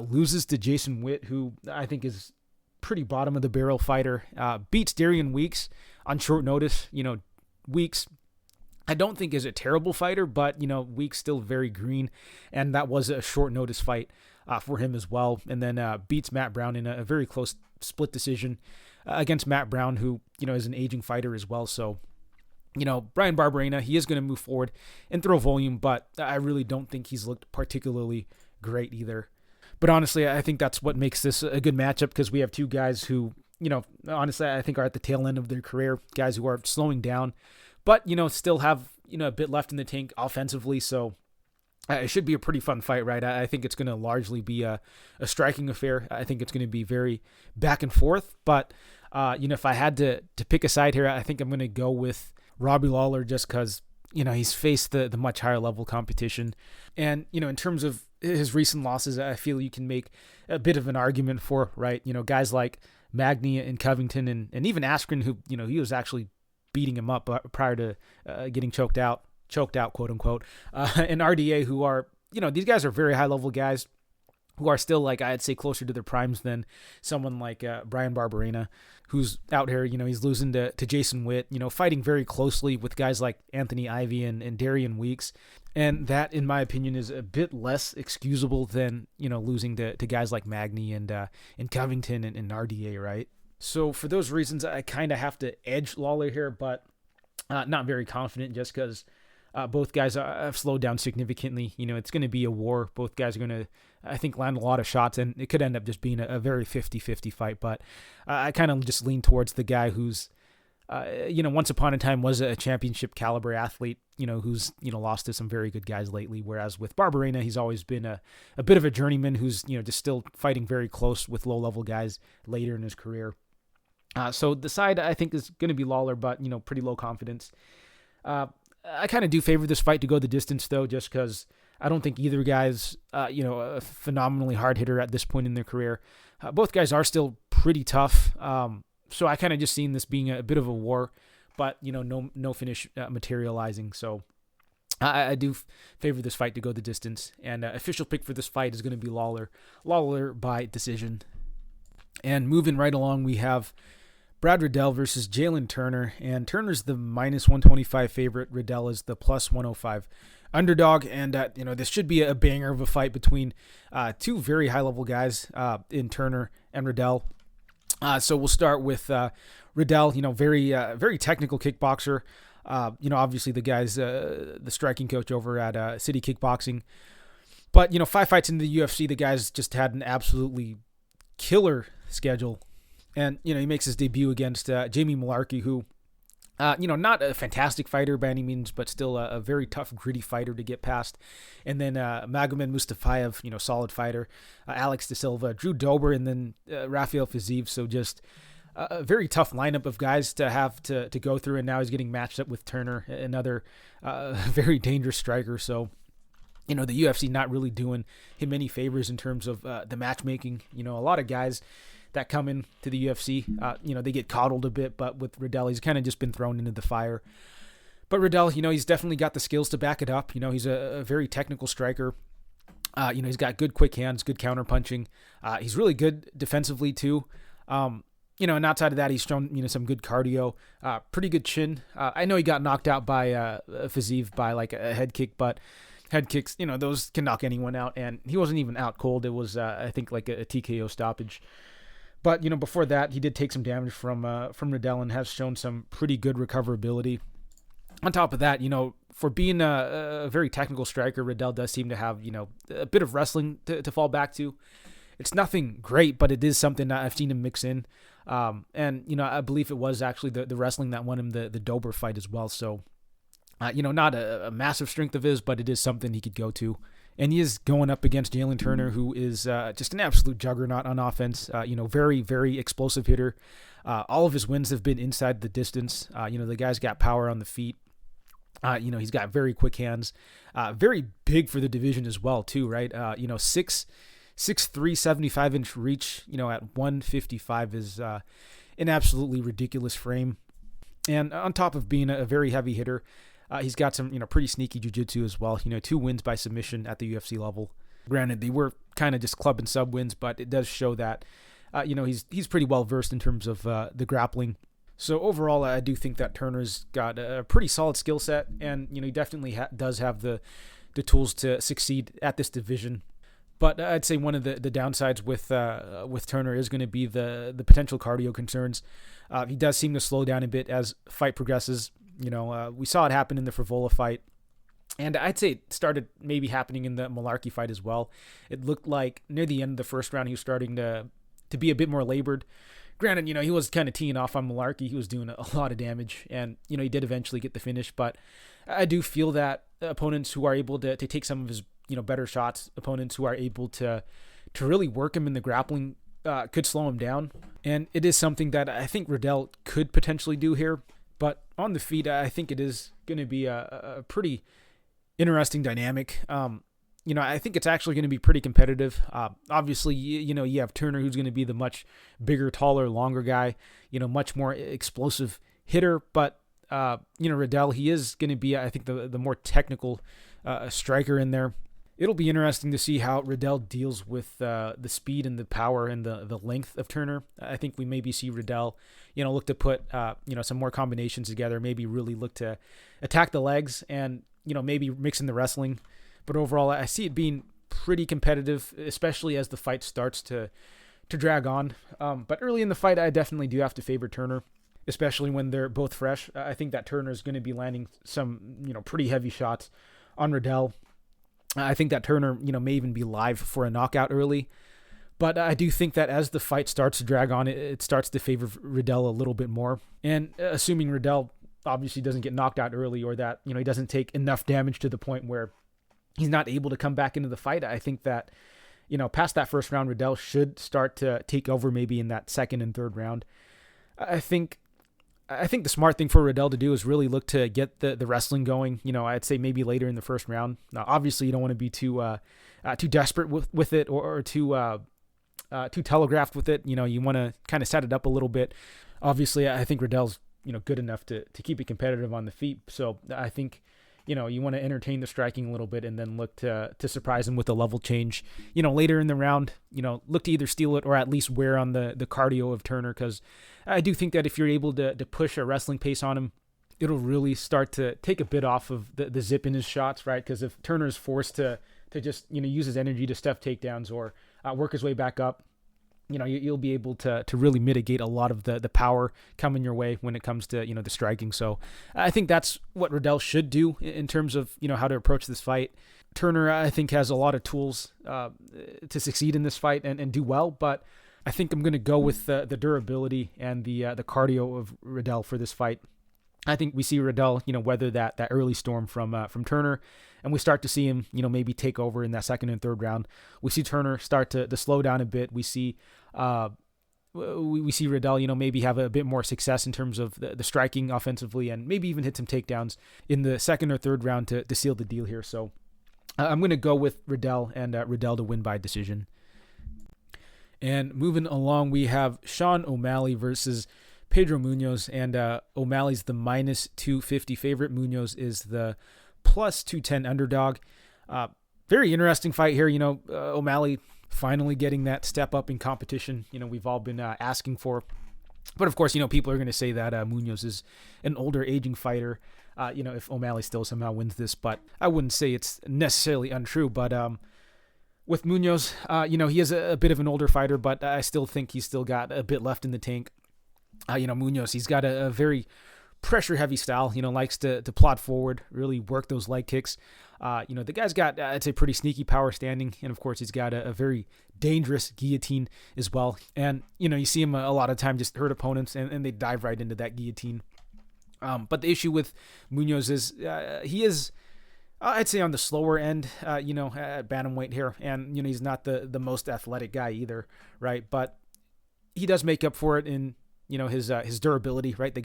Loses to Jason Witt, who I think is pretty bottom of the barrel fighter. Beats Darian Weeks on short notice. Weeks, I don't think is a terrible fighter, but, Weeks still very green, and that was a short notice fight for him as well. And then beats Matt Brown in a very close split decision against Matt Brown, who, is an aging fighter as well. So, Bryan Barberena, he is going to move forward and throw volume, but I really don't think he's looked particularly great either. But honestly, I think that's what makes this a good matchup, because we have two guys who, honestly, I think are at the tail end of their career, guys who are slowing down, but, still have, a bit left in the tank offensively. So it should be a pretty fun fight, right? I think it's going to largely be a striking affair. I think it's going to be very back and forth. But, if I had to pick a side here, I think I'm going to go with Robbie Lawler, just because, he's faced the much higher level competition. And, in terms of his recent losses, I feel you can make a bit of an argument for, right? guys like Magny and Covington and even Askren, who, he was actually beating him up prior to getting choked out, quote unquote, and RDA, who are, these guys are very high level guys who are still, like, I'd say closer to their primes than someone like Bryan Barberena, who's out here, he's losing to Jason Witt, fighting very closely with guys like Anthony Ivy and Darian Weeks. And that, in my opinion, is a bit less excusable than, losing to guys like Magny and Covington and RDA, right? So for those reasons, I kind of have to edge Lawler here, but not very confident just because both guys have slowed down significantly. It's going to be a war. Both guys are going to, I think, land a lot of shots, and it could end up just being a very 50-50 fight. But I kind of just lean towards the guy who's, once upon a time was a championship caliber athlete, who's, lost to some very good guys lately. Whereas with Barberena, he's always been a bit of a journeyman who's, just still fighting very close with low-level guys later in his career. So the side I think is going to be Lawler, but, pretty low confidence. I kind of do favor this fight to go the distance, though, just because I don't think either guy's, a phenomenally hard hitter at this point in their career. Both guys are still pretty tough. So I kind of just seen this being a bit of a war, but, no finish materializing. So I do favor this fight to go the distance. And official pick for this fight is going to be Lawler. Lawler by decision. And moving right along, we have Brad Riddell versus Jalin Turner. And Turner's the minus 125 favorite. Riddell is the plus 105 underdog. And, this should be a banger of a fight between two very high-level guys in Turner and Riddell. So we'll start with Riddell, very technical kickboxer. Obviously the guy's the striking coach over at City Kickboxing. But, 5 fights in the UFC, the guy's just had an absolutely killer schedule. And, he makes his debut against Jamie Mullarkey, who, not a fantastic fighter by any means, but still a very tough, gritty fighter to get past. And then Magomed Mustafayev, solid fighter. Alex De Silva, Drew Dober, and then Rafael Fiziev. So just a very tough lineup of guys to have to go through. And now he's getting matched up with Turner, another very dangerous striker. So, the UFC not really doing him any favors in terms of the matchmaking. A lot of guys that come in to the UFC, they get coddled a bit, but with Riddell, he's kind of just been thrown into the fire. But Riddell, he's definitely got the skills to back it up. He's a very technical striker. He's got good quick hands, good counter punching. He's really good defensively too. And outside of that, he's shown, some good cardio, pretty good chin. I know he got knocked out by Fiziev by like a head kick, but head kicks, those can knock anyone out. And he wasn't even out cold. It was, I think, like a TKO stoppage. But, before that, he did take some damage from Riddell and has shown some pretty good recoverability. On top of that, for being a very technical striker, Riddell does seem to have, a bit of wrestling to fall back to. It's nothing great, but it is something that I've seen him mix in. And, I believe it was actually the wrestling that won him the Dober fight as well. So, not a massive strength of his, but it is something he could go to. And he is going up against Jalin Turner, who is just an absolute juggernaut on offense. Very, very explosive hitter. All of his wins have been inside the distance. The guy's got power on the feet. He's got very quick hands. Very big for the division as well, too, right? 6'3", 75-inch reach, at 155 is an absolutely ridiculous frame. And on top of being a very heavy hitter, he's got some, pretty sneaky jiu-jitsu as well. 2 wins by submission at the UFC level. Granted, they were kind of just club and sub wins, but it does show that, he's pretty well versed in terms of the grappling. So overall, I do think that Turner's got a pretty solid skill set, and he definitely does have the tools to succeed at this division. But I'd say one of the downsides with Turner is going to be the potential cardio concerns. He does seem to slow down a bit as fight progresses. We saw it happen in the Frivola fight, and I'd say it started maybe happening in the Mullarkey fight as well. It looked like near the end of the first round, he was starting to be a bit more labored. Granted, he was kind of teeing off on Mullarkey. He was doing a lot of damage, and, he did eventually get the finish, but I do feel that opponents who are able to take some of his, better shots, opponents who are able to really work him in the grappling could slow him down. And it is something that I think Riddell could potentially do here. But on the feet, I think it is going to be a pretty interesting dynamic. I think it's actually going to be pretty competitive. Obviously, you have Turner, who's going to be the much bigger, taller, longer guy, much more explosive hitter. But, Riddell, he is going to be, I think, the more technical striker in there. It'll be interesting to see how Riddell deals with the speed and the power and the length of Turner. I think we maybe see Riddell, look to put, some more combinations together, maybe really look to attack the legs. And, maybe mixing the wrestling. But overall, I see it being pretty competitive, especially as the fight starts to drag on. But early in the fight, I definitely do have to favor Turner, especially when they're both fresh. I think that Turner is going to be landing some, pretty heavy shots on Riddell. I think that Turner, may even be live for a knockout early. But I do think that as the fight starts to drag on, it starts to favor Riddell a little bit more. And assuming Riddell obviously doesn't get knocked out early, or that, he doesn't take enough damage to the point where he's not able to come back into the fight, I think that, past that first round, Riddell should start to take over maybe in that second and third round. I think the smart thing for Riddell to do is really look to get the wrestling going. I'd say maybe later in the first round. Now, obviously, you don't want to be too desperate with it, or too telegraphed with it. You want to kind of set it up a little bit. Obviously, I think Riddell's good enough to keep it competitive on the feet. So I think you want to entertain the striking a little bit and then look to surprise him with a level change. Later in the round, look to either steal it or at least wear on the cardio of Turner, because I do think that if you're able to push a wrestling pace on him, it'll really start to take a bit off of the zip in his shots, right? Because if Turner is forced to just use his energy to stuff takedowns or work his way back up, you'll be able to really mitigate a lot of the power coming your way when it comes to the striking. So I think that's what Riddell should do in terms of how to approach this fight. Turner, I think, has a lot of tools to succeed in this fight and do well, but I think I'm going to go with the durability and the cardio of Riddell for this fight. I think we see Riddell, weather that early storm from Turner, and we start to see him, maybe take over in that second and third round. We see Turner start to slow down a bit. We see Riddell, maybe have a bit more success in terms of the striking offensively, and maybe even hit some takedowns in the second or third round to seal the deal here. So I'm going to go with Riddell, and Riddell to win by decision. And moving along, we have Sean O'Malley versus Pedro Munhoz, and O'Malley's the minus 250 favorite. Munhoz is the plus 210 underdog. Very interesting fight here. O'Malley finally getting that step up in competition, we've all been asking for. But of course, people are going to say that Munhoz is an older aging fighter, if O'Malley still somehow wins this. But I wouldn't say it's necessarily untrue. But with Munhoz, he is a bit of an older fighter, but I still think he's still got a bit left in the tank. Munhoz, he's got a very pressure-heavy style, likes to plod forward, really work those leg kicks. The guy's got, I'd say, pretty sneaky power standing, and of course, he's got a very dangerous guillotine as well. And, you see him a lot of time just hurt opponents, and they dive right into that guillotine. But the issue with Munhoz is he is, I'd say, on the slower end, at bantamweight here, and, he's not the most athletic guy either, right? But he does make up for it in his durability, right? The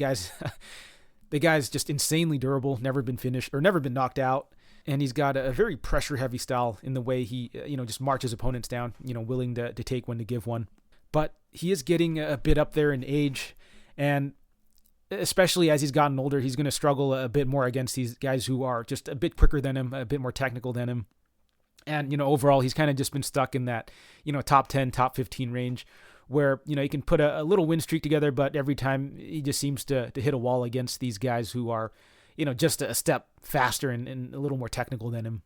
guy's just insanely durable, never been finished or never been knocked out. And he's got a very pressure heavy style in the way he, just marches opponents down, willing to take one to give one. But he is getting a bit up there in age, and especially as he's gotten older, he's going to struggle a bit more against these guys who are just a bit quicker than him, a bit more technical than him. And, overall, he's kind of just been stuck in that, top 10, top 15 range, where, he can put a little win streak together, but every time he just seems to hit a wall against these guys who are, just a step faster and a little more technical than him.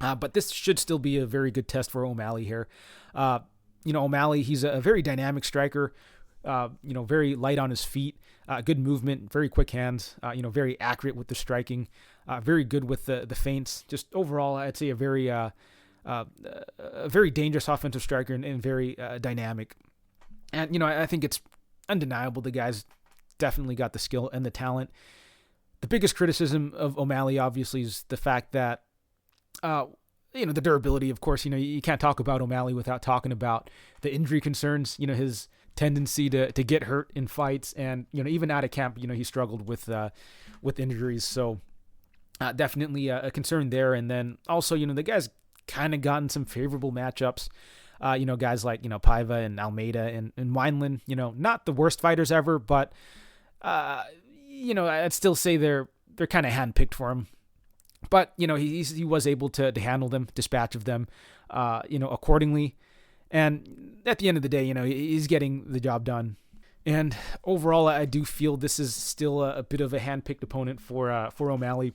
But this should still be a very good test for O'Malley here. O'Malley, he's a very dynamic striker, very light on his feet, good movement, very quick hands, very accurate with the striking, very good with the feints. Just overall, I'd say a very dangerous offensive striker and very dynamic. And, I think it's undeniable the guy's definitely got the skill and the talent. The biggest criticism of O'Malley, obviously, is the fact that, the durability. Of course, you can't talk about O'Malley without talking about the injury concerns, his tendency to get hurt in fights. And, even out of camp, he struggled with injuries. So definitely a concern there. And then also, the guy's kind of gotten some favorable matchups. Guys like, Paiva and Almeida and Wineland, not the worst fighters ever, but, I'd still say they're kind of handpicked for him. But, he was able to handle them, dispatch of them, accordingly. And at the end of the day, he's getting the job done. And overall, I do feel this is still a bit of a handpicked opponent for O'Malley.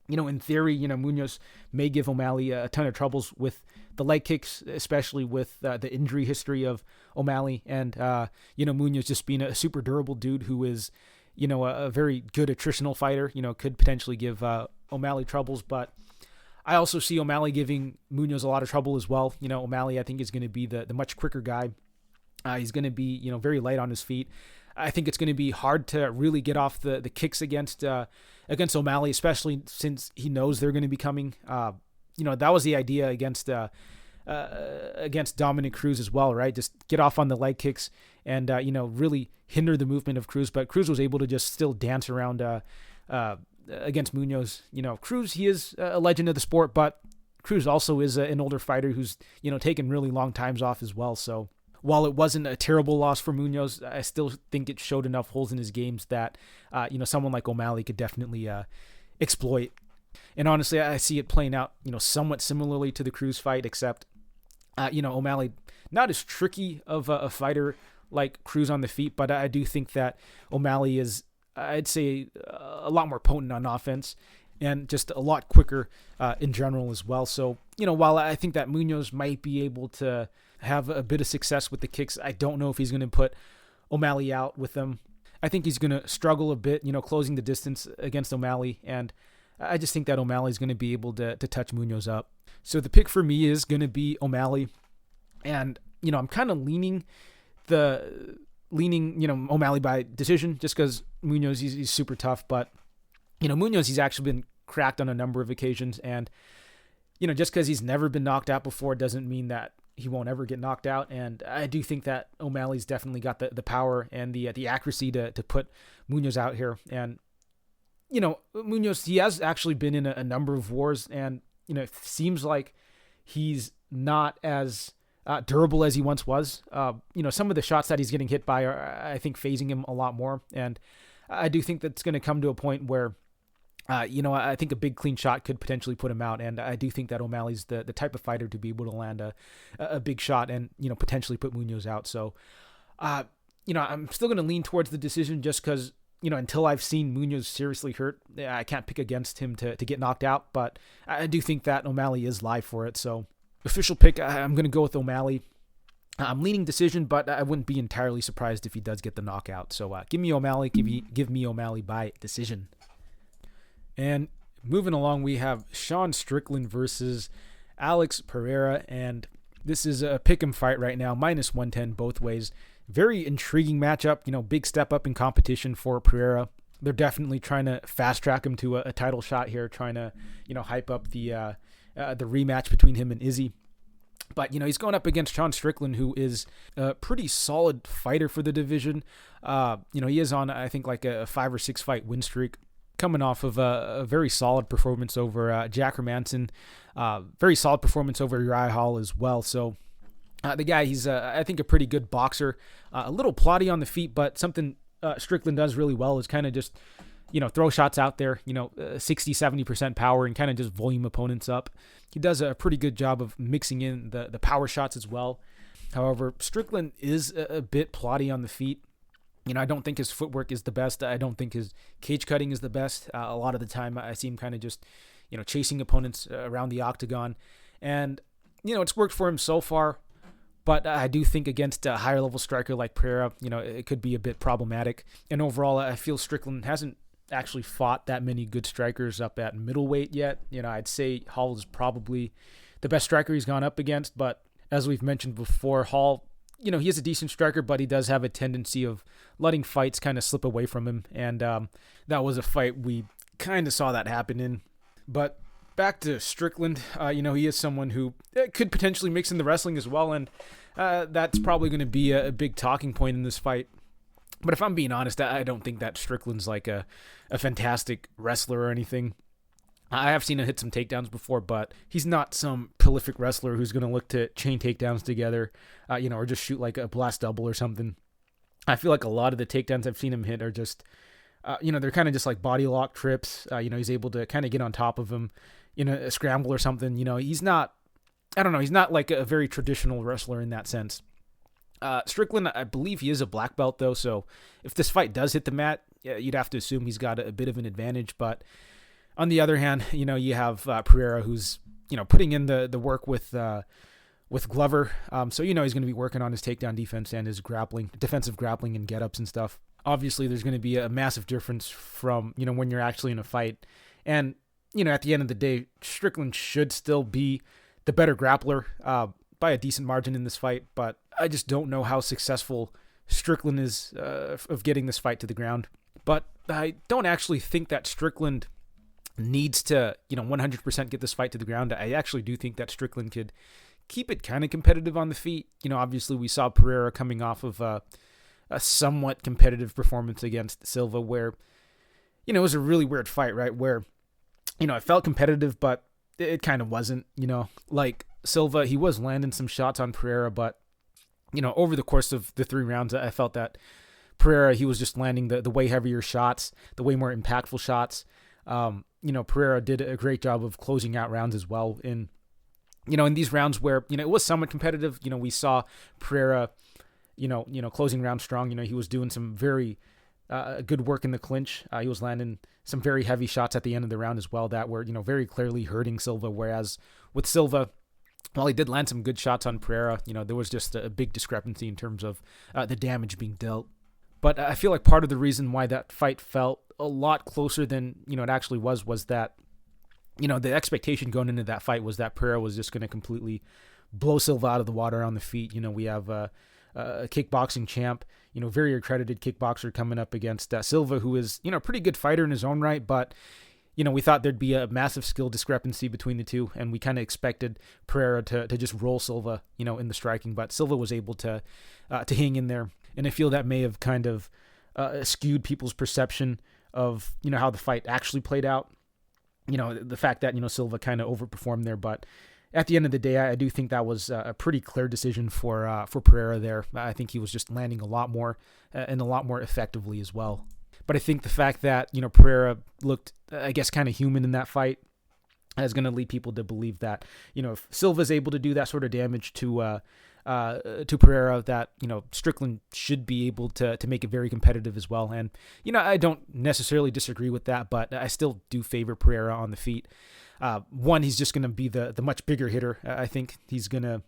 In theory, Munhoz may give O'Malley a ton of troubles with the leg kicks, especially with the injury history of O'Malley. And, Munhoz just being a super durable dude who is, a very good attritional fighter, could potentially give O'Malley troubles. But I also see O'Malley giving Munhoz a lot of trouble as well. O'Malley, I think, is going to be the much quicker guy. He's going to be, very light on his feet. I think it's going to be hard to really get off the kicks against O'Malley, especially since he knows they're going to be coming. That was the idea against Dominic Cruz as well, right? Just get off on the leg kicks and, really hinder the movement of Cruz. But Cruz was able to just still dance around against Munhoz. Cruz, he is a legend of the sport, but Cruz also is an older fighter who's, taken really long times off as well. So while it wasn't a terrible loss for Munhoz, I still think it showed enough holes in his games that, someone like O'Malley could definitely exploit. And honestly, I see it playing out, somewhat similarly to the Cruz fight, except, O'Malley, not as tricky of a fighter like Cruz on the feet, but I do think that O'Malley is, I'd say, a lot more potent on offense and just a lot quicker in general as well. So, while I think that Munhoz might be able to have a bit of success with the kicks, I don't know if he's going to put O'Malley out with them. I think he's going to struggle a bit, closing the distance against O'Malley, and I just think that O'Malley's going to be able to touch Munhoz up. So the pick for me is going to be O'Malley, and, I'm kind of leaning O'Malley by decision just because Munhoz, he's super tough, but, Munhoz, he's actually been cracked on a number of occasions, and, just because he's never been knocked out before doesn't mean that he won't ever get knocked out. And I do think that O'Malley's definitely got the power and the accuracy to put Munhoz out here. And, Munhoz, he has actually been in a number of wars, and, it seems like he's not as durable as he once was. Some of the shots that he's getting hit by are, I think, phasing him a lot more. And I do think that's going to come to a point where, I think a big clean shot could potentially put him out. And I do think that O'Malley's the type of fighter to be able to land a big shot and, potentially put Munhoz out. So, I'm still going to lean towards the decision just because, until I've seen Munhoz seriously hurt, I can't pick against him to get knocked out. But I do think that O'Malley is live for it. So official pick, I'm going to go with O'Malley. I'm leaning decision, but I wouldn't be entirely surprised if he does get the knockout. So give me O'Malley. Give me O'Malley by decision. And moving along, we have Sean Strickland versus Alex Pereira, and this is a pick'em fight right now, -110 both ways. Very intriguing matchup, big step up in competition for Pereira. They're definitely trying to fast track him to a title shot here, trying to, hype up the rematch between him and Izzy. But, he's going up against Sean Strickland, who is a pretty solid fighter for the division. He is on, I think, like a 5 or 6 fight win streak, coming off of a very solid performance over Jack Hermanson, very solid performance over Uriah Hall as well. So the guy, he's, I think, a pretty good boxer, a little plotty on the feet, but something Strickland does really well is kind of just, throw shots out there, 60-70% power and kind of just volume opponents up. He does a pretty good job of mixing in the power shots as well. However, Strickland is a bit plotty on the feet. I don't think his footwork is the best. I don't think his cage cutting is the best. A lot of the time I see him kind of just, chasing opponents around the octagon. And, it's worked for him so far. But I do think against a higher level striker like Pereira, it could be a bit problematic. And overall, I feel Strickland hasn't actually fought that many good strikers up at middleweight yet. I'd say Hall is probably the best striker he's gone up against. But as we've mentioned before, Hall, he is a decent striker, but he does have a tendency of letting fights kind of slip away from him. And that was a fight we kind of saw that happen in. But back to Strickland, he is someone who could potentially mix in the wrestling as well. And that's probably going to be a big talking point in this fight. But if I'm being honest, I don't think that Strickland's like a fantastic wrestler or anything. I have seen him hit some takedowns before, but he's not some prolific wrestler who's going to look to chain takedowns together, or just shoot like a blast double or something. I feel like a lot of the takedowns I've seen him hit are just, they're kind of just like body lock trips. He's able to kind of get on top of him in a scramble or something. He's not like a very traditional wrestler in that sense. Strickland, I believe he is a black belt though, so if this fight does hit the mat, you'd have to assume he's got a bit of an advantage, but On the other hand, you have Pereira, who's, putting in the work with Glover. So, he's going to be working on his takedown defense and his defensive grappling and get-ups and stuff. Obviously, there's going to be a massive difference from, when you're actually in a fight. And, at the end of the day, Strickland should still be the better grappler by a decent margin in this fight. But I just don't know how successful Strickland is of getting this fight to the ground. But I don't actually think that Strickland needs to, 100% get this fight to the ground. I actually do think that Strickland could keep it kind of competitive on the feet. Obviously we saw Pereira coming off of a somewhat competitive performance against Silva where, it was a really weird fight, right? Where, it felt competitive, but it kind of wasn't, like Silva, he was landing some shots on Pereira, but, over the course of the 3 rounds, I felt that Pereira, he was just landing the way heavier shots, the way more impactful shots. Pereira did a great job of closing out rounds as well. In these rounds where, it was somewhat competitive, we saw Pereira, closing rounds strong. He was doing some very good work in the clinch. He was landing some very heavy shots at the end of the round as well that were, very clearly hurting Silva. Whereas with Silva, while he did land some good shots on Pereira, there was just a big discrepancy in terms of the damage being dealt. But I feel like part of the reason why that fight felt a lot closer than, it actually was that, the expectation going into that fight was that Pereira was just going to completely blow Silva out of the water on the feet. We have a kickboxing champ, very accredited kickboxer coming up against Silva, who is, a pretty good fighter in his own right. But, we thought there'd be a massive skill discrepancy between the two. And we kind of expected Pereira to just roll Silva, in the striking. But Silva was able to hang in there. And I feel that may have kind of skewed people's perception of, how the fight actually played out. The fact that, Silva kind of overperformed there. But at the end of the day, I do think that was a pretty clear decision for Pereira there. I think he was just landing a lot more and a lot more effectively as well. But I think the fact that, Pereira looked, I guess, kind of human in that fight is going to lead people to believe that, if Silva's able to do that sort of damage to Pereira, that, Strickland should be able to make it very competitive as well. And, I don't necessarily disagree with that, but I still do favor Pereira on the feet. One, he's just going to be the much bigger hitter. I think he's going to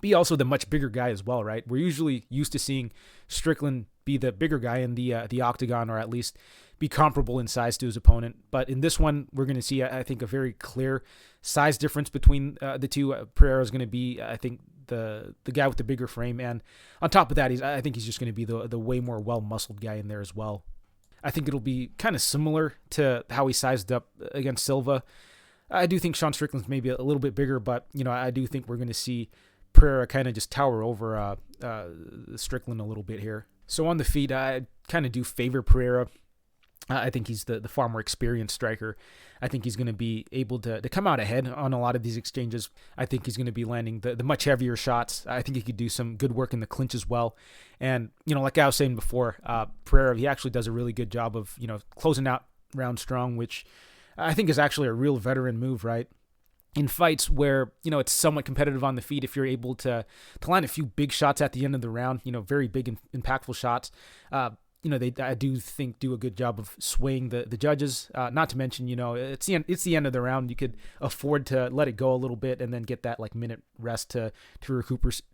be also the much bigger guy as well, right? We're usually used to seeing Strickland be the bigger guy in the octagon, or at least be comparable in size to his opponent. But in this one, we're going to see, I think, a very clear size difference between the two. Pereira is going to be, I think, the guy with the bigger frame, and on top of that, I think he's just going to be the way more well-muscled guy in there as well. I think it'll be kind of similar to how he sized up against Silva. I do think Sean Strickland's maybe a little bit bigger, but I do think we're going to see Pereira kind of just tower over Strickland a little bit here. So on the feet, I kind of do favor Pereira. I think he's the far more experienced striker. I think he's going to be able to come out ahead on a lot of these exchanges. I think he's going to be landing the much heavier shots. I think he could do some good work in the clinch as well. And, like I was saying before, Pereira, he actually does a really good job of, closing out rounds strong, which I think is actually a real veteran move, right? In fights where, it's somewhat competitive on the feet, if you're able to land a few big shots at the end of the round, very big and impactful shots, they, I do think, do a good job of swaying the judges. Not to mention, it's the end of the round. You could afford to let it go a little bit and then get that minute rest to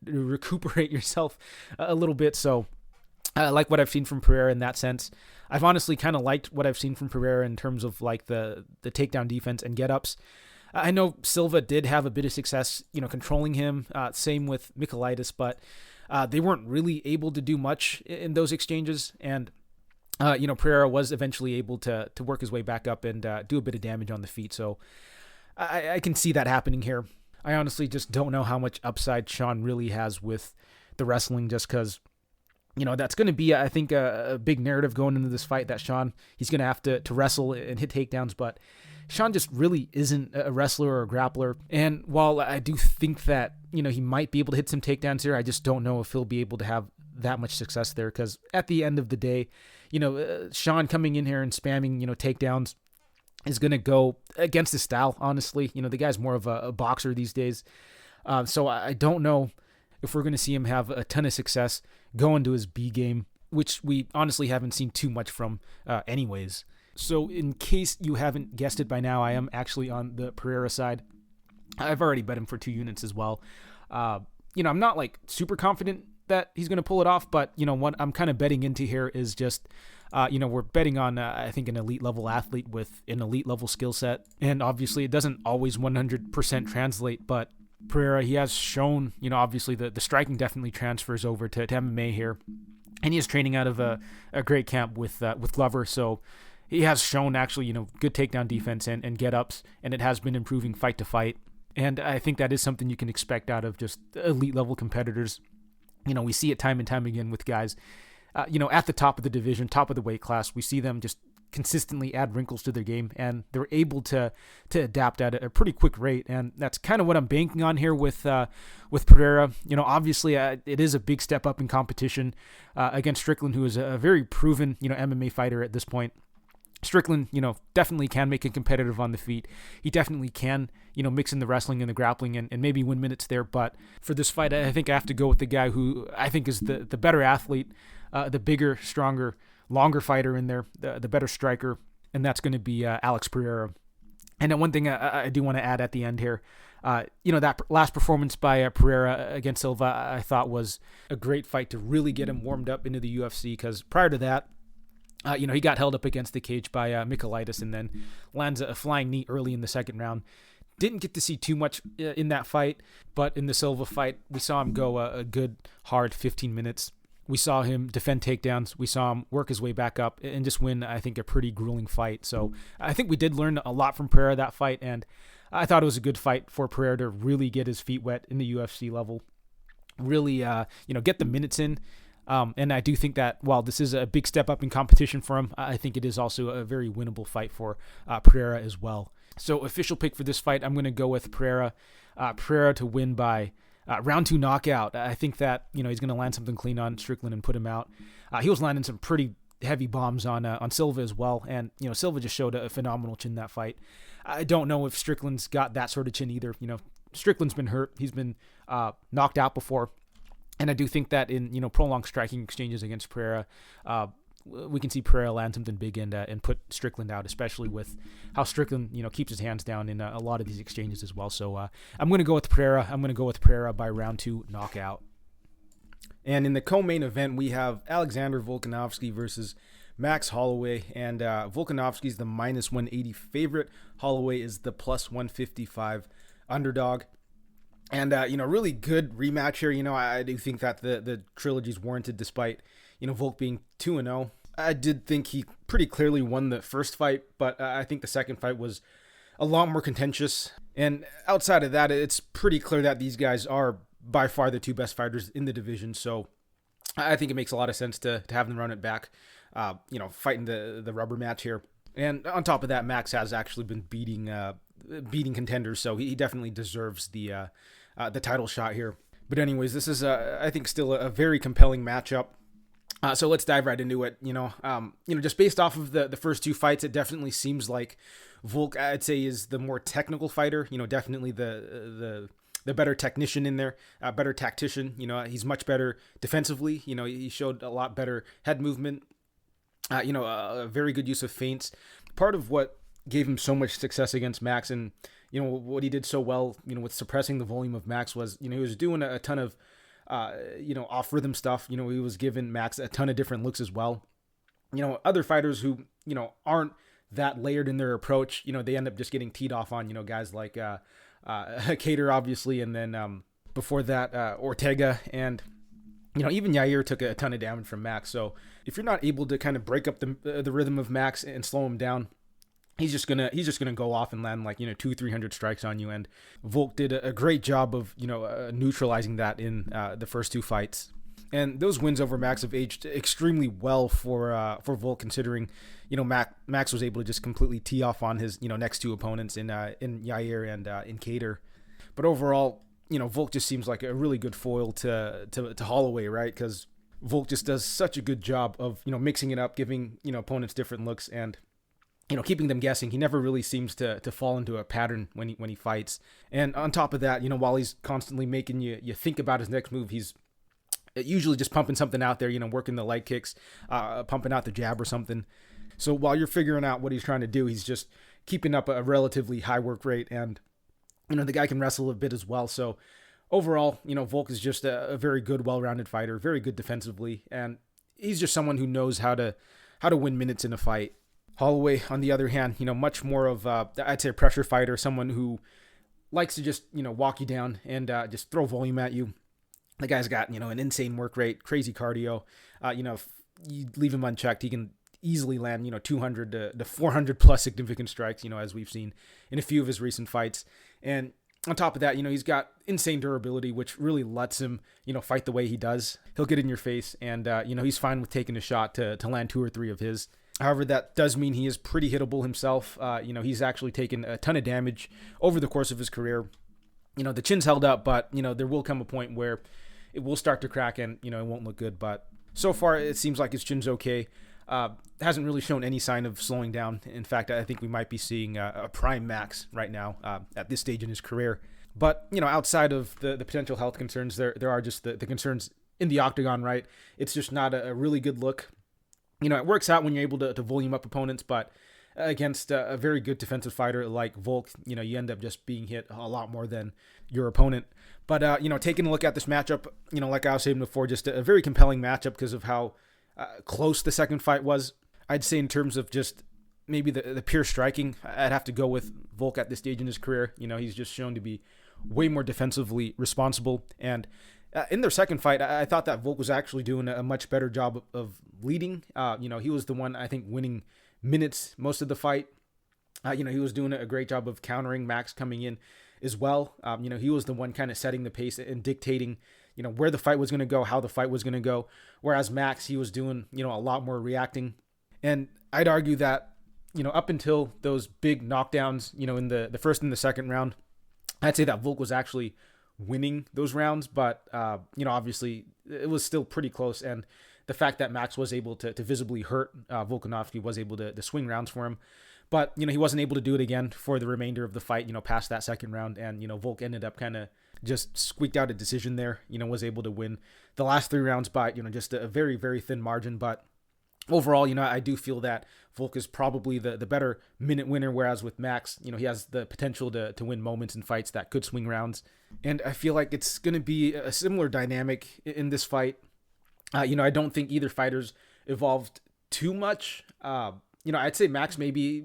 recuperate yourself a little bit. So I like what I've seen from Pereira in that sense. I've honestly kind of liked what I've seen from Pereira in terms of the takedown defense and get-ups. I know Silva did have a bit of success, controlling him. Same with Michailidis, but they weren't really able to do much in those exchanges. And, Pereira was eventually able to work his way back up and do a bit of damage on the feet. So I can see that happening here. I honestly just don't know how much upside Sean really has with the wrestling, just because, that's going to be, I think, a big narrative going into this fight, that Sean, he's going to have to wrestle and hit takedowns, but Sean just really isn't a wrestler or a grappler. And while I do think that, he might be able to hit some takedowns here, I just don't know if he'll be able to have that much success there, because at the end of the day, Sean coming in here and spamming, takedowns is going to go against his style, honestly. The guy's more of a boxer these days. So I don't know if we're going to see him have a ton of success going to his B game, which we honestly haven't seen too much from anyways. So in case you haven't guessed it by now, I am actually on the Pereira side. I've already bet him for 2 units as well. I'm not like super confident that he's going to pull it off, but what I'm kind of betting into here is just, we're betting on, I think, an elite level athlete with an elite level skill set. And obviously it doesn't always 100% translate, but Pereira, he has shown, obviously the striking definitely transfers over to MMA here. And he is training out of a great camp with Glover. So he has shown actually, good takedown defense and get-ups, and it has been improving fight to fight. And I think that is something you can expect out of just elite level competitors. We see it time and time again with guys, at the top of the division, top of the weight class. We see them just consistently add wrinkles to their game, and they're able to adapt at a pretty quick rate. And that's kind of what I'm banking on here with Pereira. Obviously it is a big step up in competition against Strickland, who is a very proven, MMA fighter at this point. Strickland, definitely can make it competitive on the feet. He definitely can, mix in the wrestling and the grappling and maybe win minutes there. But for this fight, I think I have to go with the guy who I think is the better athlete, the bigger, stronger, longer fighter in there, the better striker, and that's going to be Alex Pereira. And then one thing I do want to add at the end here, that last performance by Pereira against Silva, I thought was a great fight to really get him warmed up into the UFC, because prior to that, he got held up against the cage by Michailidis and then lands a flying knee early in the second round. Didn't get to see too much in that fight, but in the Silva fight, we saw him go a good, hard 15 minutes. We saw him defend takedowns. We saw him work his way back up and just win, I think, a pretty grueling fight. So I think we did learn a lot from Pereira that fight, and I thought it was a good fight for Pereira to really get his feet wet in the UFC level, really, get the minutes in. And I do think that while this is a big step up in competition for him, I think it is also a very winnable fight for Pereira as well. So official pick for this fight, I'm going to go with Pereira to win by round 2 knockout. I think that, he's going to land something clean on Strickland and put him out. He was landing some pretty heavy bombs on Silva as well. And, Silva just showed a phenomenal chin that fight. I don't know if Strickland's got that sort of chin either. Strickland's been hurt. He's been knocked out before. And I do think that in, prolonged striking exchanges against Pereira, we can see Pereira land something big and put Strickland out, especially with how Strickland, keeps his hands down in a lot of these exchanges as well. So I'm going to go with Pereira. I'm going to go with Pereira by round 2 knockout. And in the co-main event, we have Alexander Volkanovski versus Max Holloway. And Volkanovski's the minus 180 favorite. Holloway is the plus 155 underdog. And, really good rematch here. I do think that the trilogy's warranted despite, Volk being 2-0. I did think he pretty clearly won the first fight, but I think the second fight was a lot more contentious. And outside of that, it's pretty clear that these guys are by far the 2 best fighters in the division. So I think it makes a lot of sense to have them run it back, fighting the rubber match here. And on top of that, Max has actually been beating contenders, so he definitely deserves the title shot here. But anyways, this is I think still a very compelling matchup. So let's dive right into it. Just based off of the first 2 fights, it definitely seems like Volk, I'd say, is the more technical fighter. Definitely the better technician in there, better tactician. He's much better defensively. He showed a lot better head movement. A very good use of feints. Part of what gave him so much success against Max, and what he did so well, with suppressing the volume of Max was, he was doing a ton of, off rhythm stuff. He was giving Max a ton of different looks as well. Other fighters who, aren't that layered in their approach, they end up just getting teed off on, guys like Cater, obviously, and then before that, Ortega, and even Yair took a ton of damage from Max. So if you're not able to kind of break up the rhythm of Max and slow him down, he's just gonna go off and land like 200-300 strikes on you. And Volk did a great job of neutralizing that in the first 2 fights. And those wins over Max have aged extremely well for Volk, considering Max was able to just completely tee off on his next 2 opponents in Yair and in Cater. But overall, Volk just seems like a really good foil to Holloway, right? Because Volk just does such a good job of mixing it up, giving opponents different looks, and keeping them guessing. He never really seems to fall into a pattern when he fights. And on top of that, while he's constantly making you think about his next move, he's usually just pumping something out there, working the leg kicks, pumping out the jab or something. So while you're figuring out what he's trying to do, he's just keeping up a relatively high work rate. And, the guy can wrestle a bit as well. So overall, Volk is just a very good, well-rounded fighter, very good defensively. And he's just someone who knows how to win minutes in a fight. Holloway, on the other hand, much more of, I'd say, a pressure fighter, someone who likes to just, walk you down and just throw volume at you. The guy's got, an insane work rate, crazy cardio. If you leave him unchecked, he can easily land, 200 to 400 plus significant strikes, as we've seen in a few of his recent fights. And on top of that, he's got insane durability, which really lets him, fight the way he does. He'll get in your face and, he's fine with taking a shot to land 2 or 3 of his. However, that does mean he is pretty hittable himself. He's actually taken a ton of damage over the course of his career. The chin's held up, but, there will come a point where it will start to crack and, it won't look good. But so far, it seems like his chin's okay. Hasn't really shown any sign of slowing down. In fact, I think we might be seeing a prime Max right now at this stage in his career. But, outside of the potential health concerns, there are just the concerns in the octagon, right? It's just not a really good look. It works out when you're able to volume up opponents, but against a very good defensive fighter like Volk, you end up just being hit a lot more than your opponent. But, taking a look at this matchup, like I was saying before, just a very compelling matchup because of how close the second fight was. I'd say in terms of just maybe the pure striking, I'd have to go with Volk at this stage in his career. He's just shown to be way more defensively responsible. And in their second fight, I thought that Volk was actually doing a much better job of leading. He was the one, I think, winning minutes most of the fight. He was doing a great job of countering Max coming in as well. He was the one kind of setting the pace and dictating, where the fight was going to go, how the fight was going to go. Whereas Max, he was doing, a lot more reacting. And I'd argue that, up until those big knockdowns, in the first and the second round, I'd say that Volk was actually winning those rounds, but obviously it was still pretty close. And the fact that Max was able to visibly hurt Volkanovski, was able to swing rounds for him, but he wasn't able to do it again for the remainder of the fight, past that second round. And Volk ended up kind of just squeaked out a decision there, was able to win the last 3 rounds by just a very, very thin margin. But overall, I do feel that Volk is probably the better minute winner, whereas with Max, he has the potential to win moments in fights that could swing rounds. And I feel like it's going to be a similar dynamic in this fight. I don't think either fighter's evolved too much. I'd say Max maybe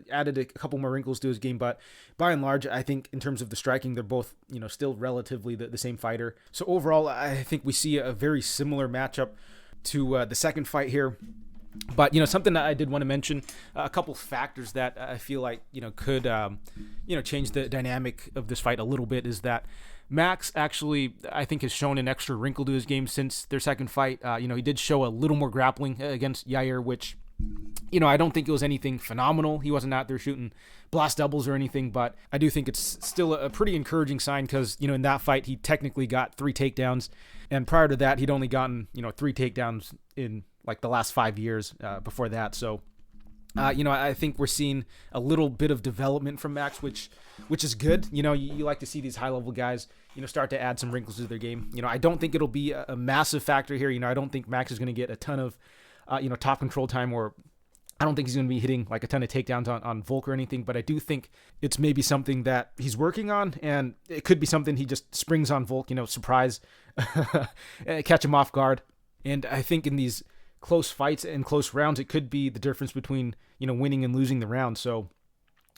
added a couple more wrinkles to his game, but by and large, I think in terms of the striking, they're both, still relatively the same fighter. So overall, I think we see a very similar matchup to the second fight here. But, something that I did want to mention, a couple factors that I feel like, could, change the dynamic of this fight a little bit is that Max actually, I think, has shown an extra wrinkle to his game since their second fight. He did show a little more grappling against Yair, which, I don't think it was anything phenomenal. He wasn't out there shooting blast doubles or anything, but I do think it's still a pretty encouraging sign because, in that fight, he technically got 3 takedowns. And prior to that, he'd only gotten, 3 takedowns in like the last 5 years before that. So, I think we're seeing a little bit of development from Max, which is good. You like to see these high-level guys, start to add some wrinkles to their game. I don't think it'll be a massive factor here. I don't think Max is going to get a ton of, top control time, or I don't think he's going to be hitting like a ton of takedowns on Volk or anything, but I do think it's maybe something that he's working on, and it could be something he just springs on Volk, surprise, catch him off guard. And I think in these close fights and close rounds, it could be the difference between, winning and losing the round. So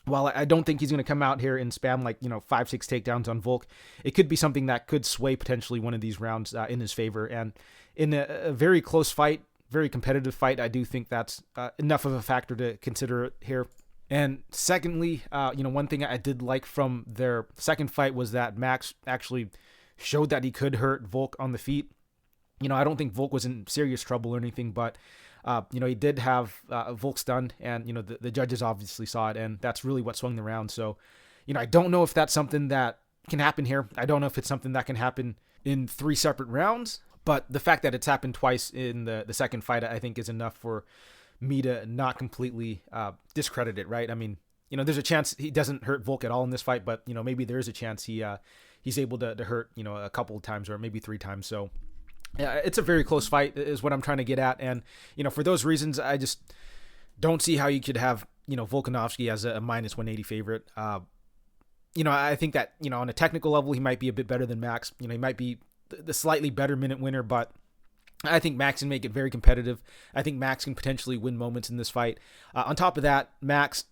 while I don't think he's going to come out here and spam 5-6 takedowns on Volk, it could be something that could sway potentially one of these rounds in his favor. And in a very close fight, very competitive fight, I do think that's enough of a factor to consider here. And secondly, one thing I did like from their second fight was that Max actually showed that he could hurt Volk on the feet. I don't think Volk was in serious trouble or anything, but, he did have Volk stunned, and, the judges obviously saw it, and that's really what swung the round. So, I don't know if that's something that can happen here. I don't know if it's something that can happen in 3 separate rounds, but the fact that it's happened twice in the second fight, I think is enough for me to not completely discredit it, right? I mean, there's a chance he doesn't hurt Volk at all in this fight, but, maybe there is a chance he's able to hurt, a couple of times or maybe 3 times. So, yeah, it's a very close fight is what I'm trying to get at. And, for those reasons, I just Don't see how you could have, Volkanovski as a minus 180 favorite. I think that, on a technical level, he might be a bit better than Max. He might be the slightly better minute winner, but I think Max can make it very competitive. I think Max can potentially win moments in this fight. On top of that, Max,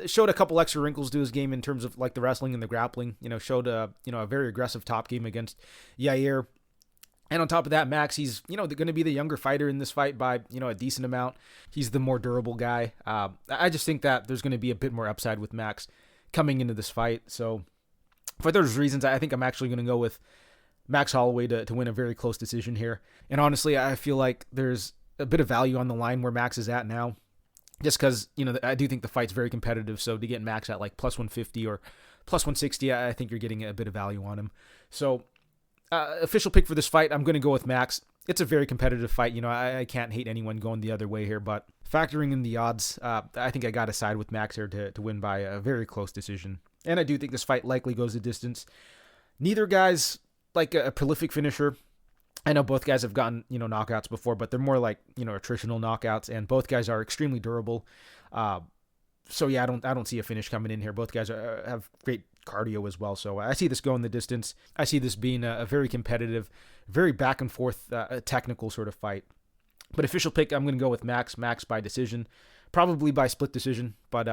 showed a couple extra wrinkles to his game in terms of like the wrestling and the grappling. Showed a very aggressive top game against Yair. And on top of that, Max, he's, going to be the younger fighter in this fight by, a decent amount. He's the more durable guy. I just think that there's going to be a bit more upside with Max coming into this fight. So for those reasons, I think I'm actually going to go with Max Holloway to win a very close decision here. And honestly, I feel like there's a bit of value on the line where Max is at now. Just because, I do think the fight's very competitive. So to get Max at like plus 150 or plus 160, I think you're getting a bit of value on him. So official pick for this fight, I'm going to go with Max. It's a very competitive fight. I can't hate anyone going the other way here, but factoring in the odds, I think I got to side with Max here to win by a very close decision. And I do think this fight likely goes the distance. Neither guy's like a prolific finisher. I know both guys have gotten, knockouts before, but they're more like, attritional knockouts, and both guys are extremely durable. So yeah, I don't see a finish coming in here. Both guys have great cardio as well. So I see this going the distance. I see this being a very competitive, very back and forth, technical sort of fight. But official pick, I'm going to go with Max by decision, probably by split decision, but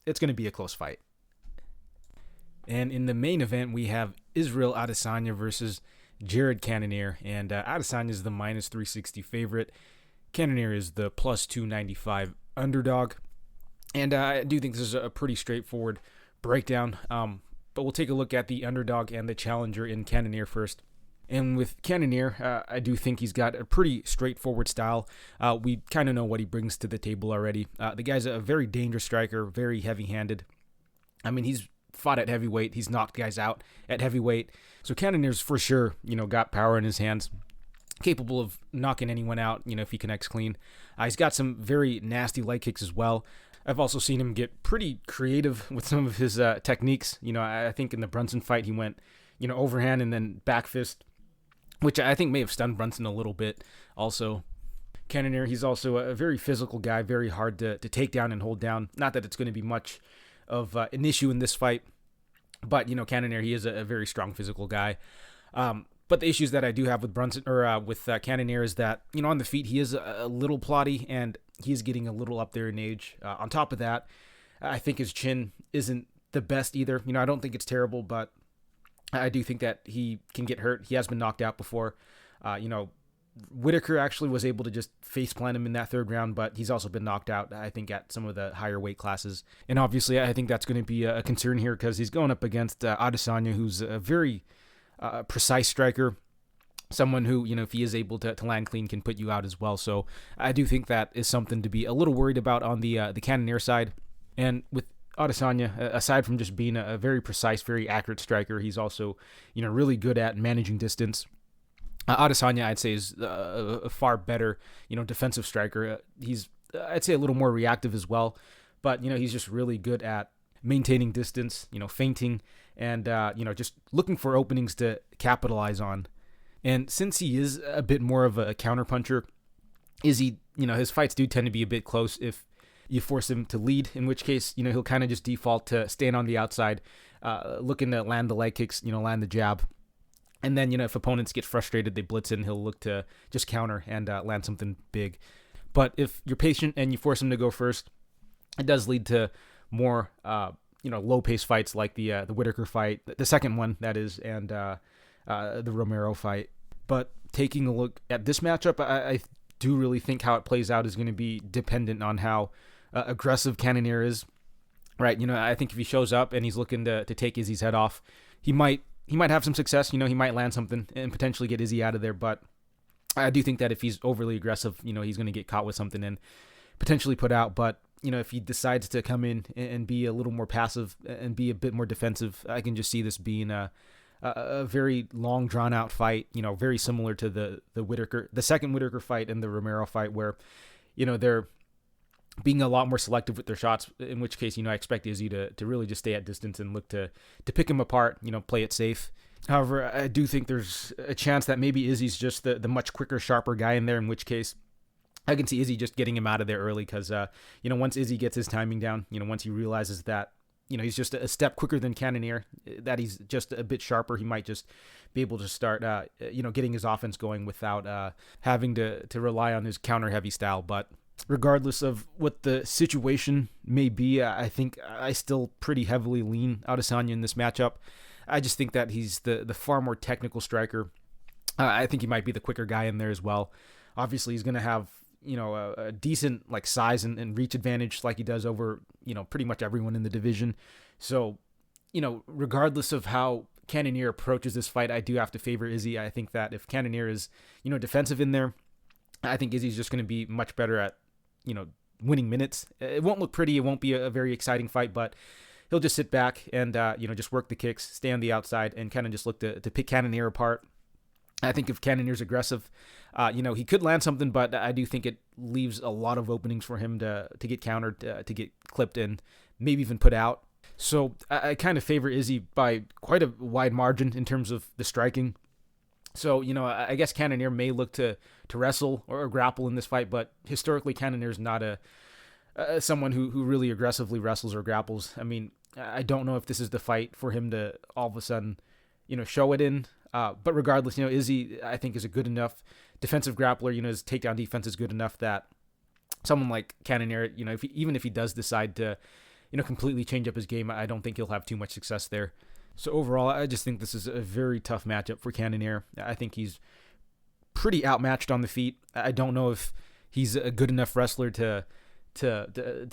it's going to be a close fight. And in the main event, we have Israel Adesanya versus Jared Cannonier, and Adesanya is the minus 360 favorite. Cannonier is the plus 295 underdog. And I do think this is a pretty straightforward breakdown, but we'll take a look at the underdog and the challenger in Cannonier first. And with Cannonier, I do think he's got a pretty straightforward style. We kind of know what he brings to the table already. The guy's a very dangerous striker, very heavy-handed. I mean, he's fought at heavyweight. He's knocked guys out at heavyweight. So Cannonier's for sure, got power in his hands, capable of knocking anyone out, if he connects clean. He's got some very nasty leg kicks as well. I've also seen him get pretty creative with some of his techniques. I think in the Brunson fight, he went, overhand and then back fist, which I think may have stunned Brunson a little bit also. Cannonier, he's also a very physical guy, very hard to take down and hold down. Not that it's going to be much of an issue in this fight, but, Cannonier, he is a very strong physical guy. But the issues that I do have with Brunson or with Cannonier is that, on the feet, he is a little plotty and he's getting a little up there in age. On top of that, I think his chin isn't the best either. I don't think it's terrible, but I do think that he can get hurt. He has been knocked out before. Whitaker actually was able to just face plant him in that third round, but he's also been knocked out, I think, at some of the higher weight classes. And obviously, I think that's going to be a concern here because he's going up against Adesanya, who's a very precise striker. Someone who, if he is able to land clean, can put you out as well. So I do think that is something to be a little worried about on the Cannonier side. And with Adesanya, aside from just being a very precise, very accurate striker, he's also, really good at managing distance. Adesanya, I'd say, is a far better, defensive striker. He's, I'd say, a little more reactive as well. But, he's just really good at maintaining distance, feinting, and, just looking for openings to capitalize on. And since he is a bit more of a counterpuncher, his fights do tend to be a bit close if you force him to lead, in which case, he'll kind of just default to staying on the outside, looking to land the leg kicks, land the jab. And then, if opponents get frustrated, they blitz in, he'll look to just counter and land something big. But if you're patient and you force him to go first, it does lead to more, low-paced fights like the Whitaker fight, the second one, that is, and the Romero fight. But taking a look at this matchup, I do really think how it plays out is going to be dependent on how aggressive Cannonier is, right? I think if he shows up and he's looking to take Izzy's head off, he might have some success. He might land something and potentially get Izzy out of there. But I do think that if he's overly aggressive, he's going to get caught with something and potentially put out. But, if he decides to come in and be a little more passive and be a bit more defensive, I can just see this being a very long, drawn-out fight, very similar to the second Whitaker fight and the Romero fight where, they're being a lot more selective with their shots, in which case, I expect Izzy to really just stay at distance and look to pick him apart, play it safe. However, I do think there's a chance that maybe Izzy's just the much quicker, sharper guy in there, in which case, I can see Izzy just getting him out of there early because, once Izzy gets his timing down, once he realizes that, he's just a step quicker than Cannonier, that he's just a bit sharper, he might just be able to start, getting his offense going without having to rely on his counter-heavy style. But regardless of what the situation may be, I think I still pretty heavily lean Adesanya in this matchup. I just think that he's the far more technical striker. I think he might be the quicker guy in there as well. Obviously, he's going to have a decent size and reach advantage like he does over pretty much everyone in the division. So regardless of how Cannonier approaches this fight, I do have to favor Izzy. I think that if Cannonier is defensive in there, I think Izzy's just going to be much better at winning minutes. It won't look pretty, it won't be a very exciting fight, but he'll just sit back and just work the kicks, stay on the outside, and kind of just look to pick Cannonier apart. I think if Cannonier's aggressive, he could land something, but I do think it leaves a lot of openings for him to get countered, to get clipped, and maybe even put out. So I kind of favor Izzy by quite a wide margin in terms of the striking. So, I guess Cannonier may look to wrestle or grapple in this fight, but historically Cannonier's not someone who really aggressively wrestles or grapples. I mean, I don't know if this is the fight for him to all of a sudden, show it in. But regardless, Izzy, I think, is a good enough defensive grappler. His takedown defense is good enough that someone like Cannonier, even if he does decide to, completely change up his game, I don't think he'll have too much success there. So overall, I just think this is a very tough matchup for Cannonier. I think he's pretty outmatched on the feet. I don't know if he's a good enough wrestler to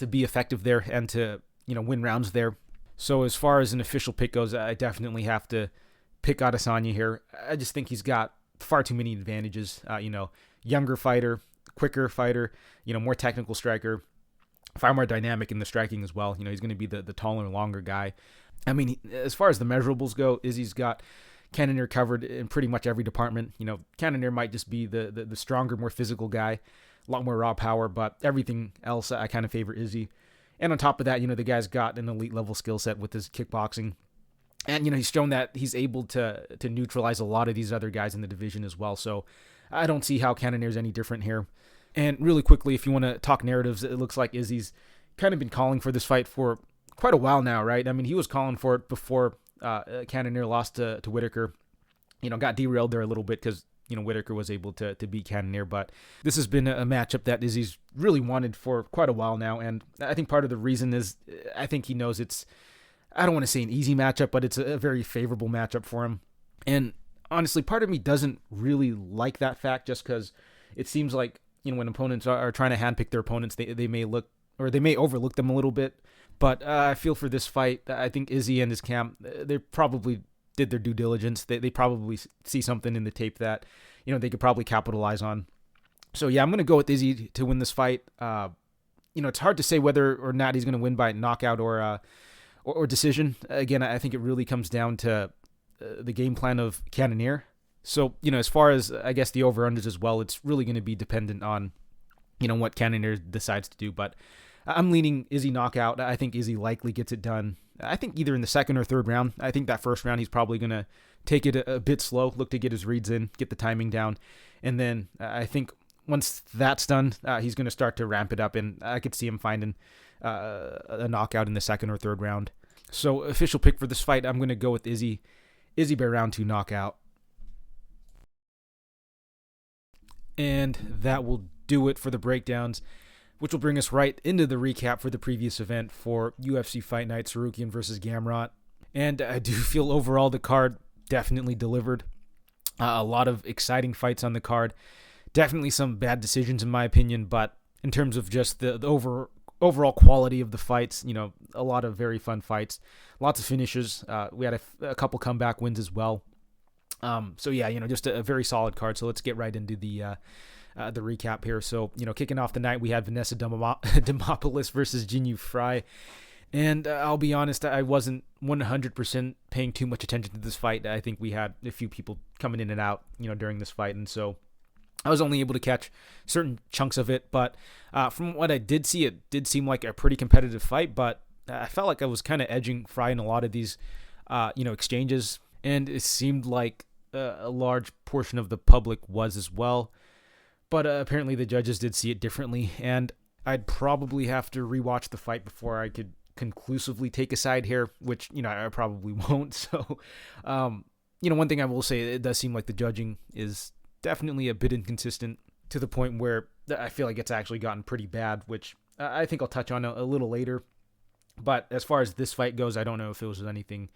be effective there and to, win rounds there. So as far as an official pick goes, I definitely have to pick Adesanya here. I just think he's got far too many advantages. Younger fighter, quicker fighter, more technical striker, far more dynamic in the striking as well. He's going to be the taller, longer guy. I mean, as far as the measurables go, Izzy's got Cannonier covered in pretty much every department. Cannonier might just be the stronger, more physical guy, a lot more raw power, but everything else I kind of favor Izzy. And on top of that, the guy's got an elite level skill set with his kickboxing. And, he's shown that he's able to neutralize a lot of these other guys in the division as well. So I don't see how Cannonier's any different here. And really quickly, if you want to talk narratives, it looks like Izzy's kind of been calling for this fight for quite a while now, right? I mean, he was calling for it before Cannonier lost to Whittaker. Got derailed there a little bit because, Whittaker was able to beat Cannonier. But this has been a matchup that Izzy's really wanted for quite a while now. And I think part of the reason is I think he knows it's, I don't want to say an easy matchup, but it's a very favorable matchup for him. And honestly, part of me doesn't really like that fact just because it seems like, when opponents are trying to handpick their opponents, they may look, or they may overlook them a little bit. But I feel for this fight, I think Izzy and his camp, they probably did their due diligence. They probably see something in the tape that, they could probably capitalize on. So yeah, I'm going to go with Izzy to win this fight. It's hard to say whether or not he's going to win by knockout or decision. Again, I think it really comes down to the game plan of Cannonier. So, as far as, I guess, the over-unders as well, it's really going to be dependent on, what Cannonier decides to do. But I'm leaning Izzy knockout. I think Izzy likely gets it done. I think either in the second or third round. I think that first round he's probably going to take it a bit slow, look to get his reads in, get the timing down. And then I think once that's done, he's going to start to ramp it up. And I could see him finding a knockout in the second or third round. So official pick for this fight, I'm going to go with Izzy by round 2 knockout. And that will do it for the breakdowns, which will bring us right into the recap for the previous event for UFC Fight Night Tsarukyan versus Gamrot. And I do feel overall the card definitely delivered. A lot of exciting fights on the card. Definitely some bad decisions in my opinion, but in terms of just the overall quality of the fights, a lot of very fun fights. Lots of finishes. We had a couple comeback wins as well. So yeah, just a very solid card. So let's get right into the recap here. So, kicking off the night, we had Vanessa Demopoulos versus Jinyu Fry. And I'll be honest, I wasn't 100% paying too much attention to this fight. I think we had a few people coming in and out, during this fight. And so I was only able to catch certain chunks of it. But from what I did see, it did seem like a pretty competitive fight. But I felt like I was kind of edging Fry in a lot of these, exchanges. And it seemed like a large portion of the public was as well. But apparently the judges did see it differently, and I'd probably have to rewatch the fight before I could conclusively take a side here, which, I probably won't. So, one thing I will say, it does seem like the judging is definitely a bit inconsistent to the point where I feel like it's actually gotten pretty bad, which I think I'll touch on a little later. But as far as this fight goes, I don't know if it was anything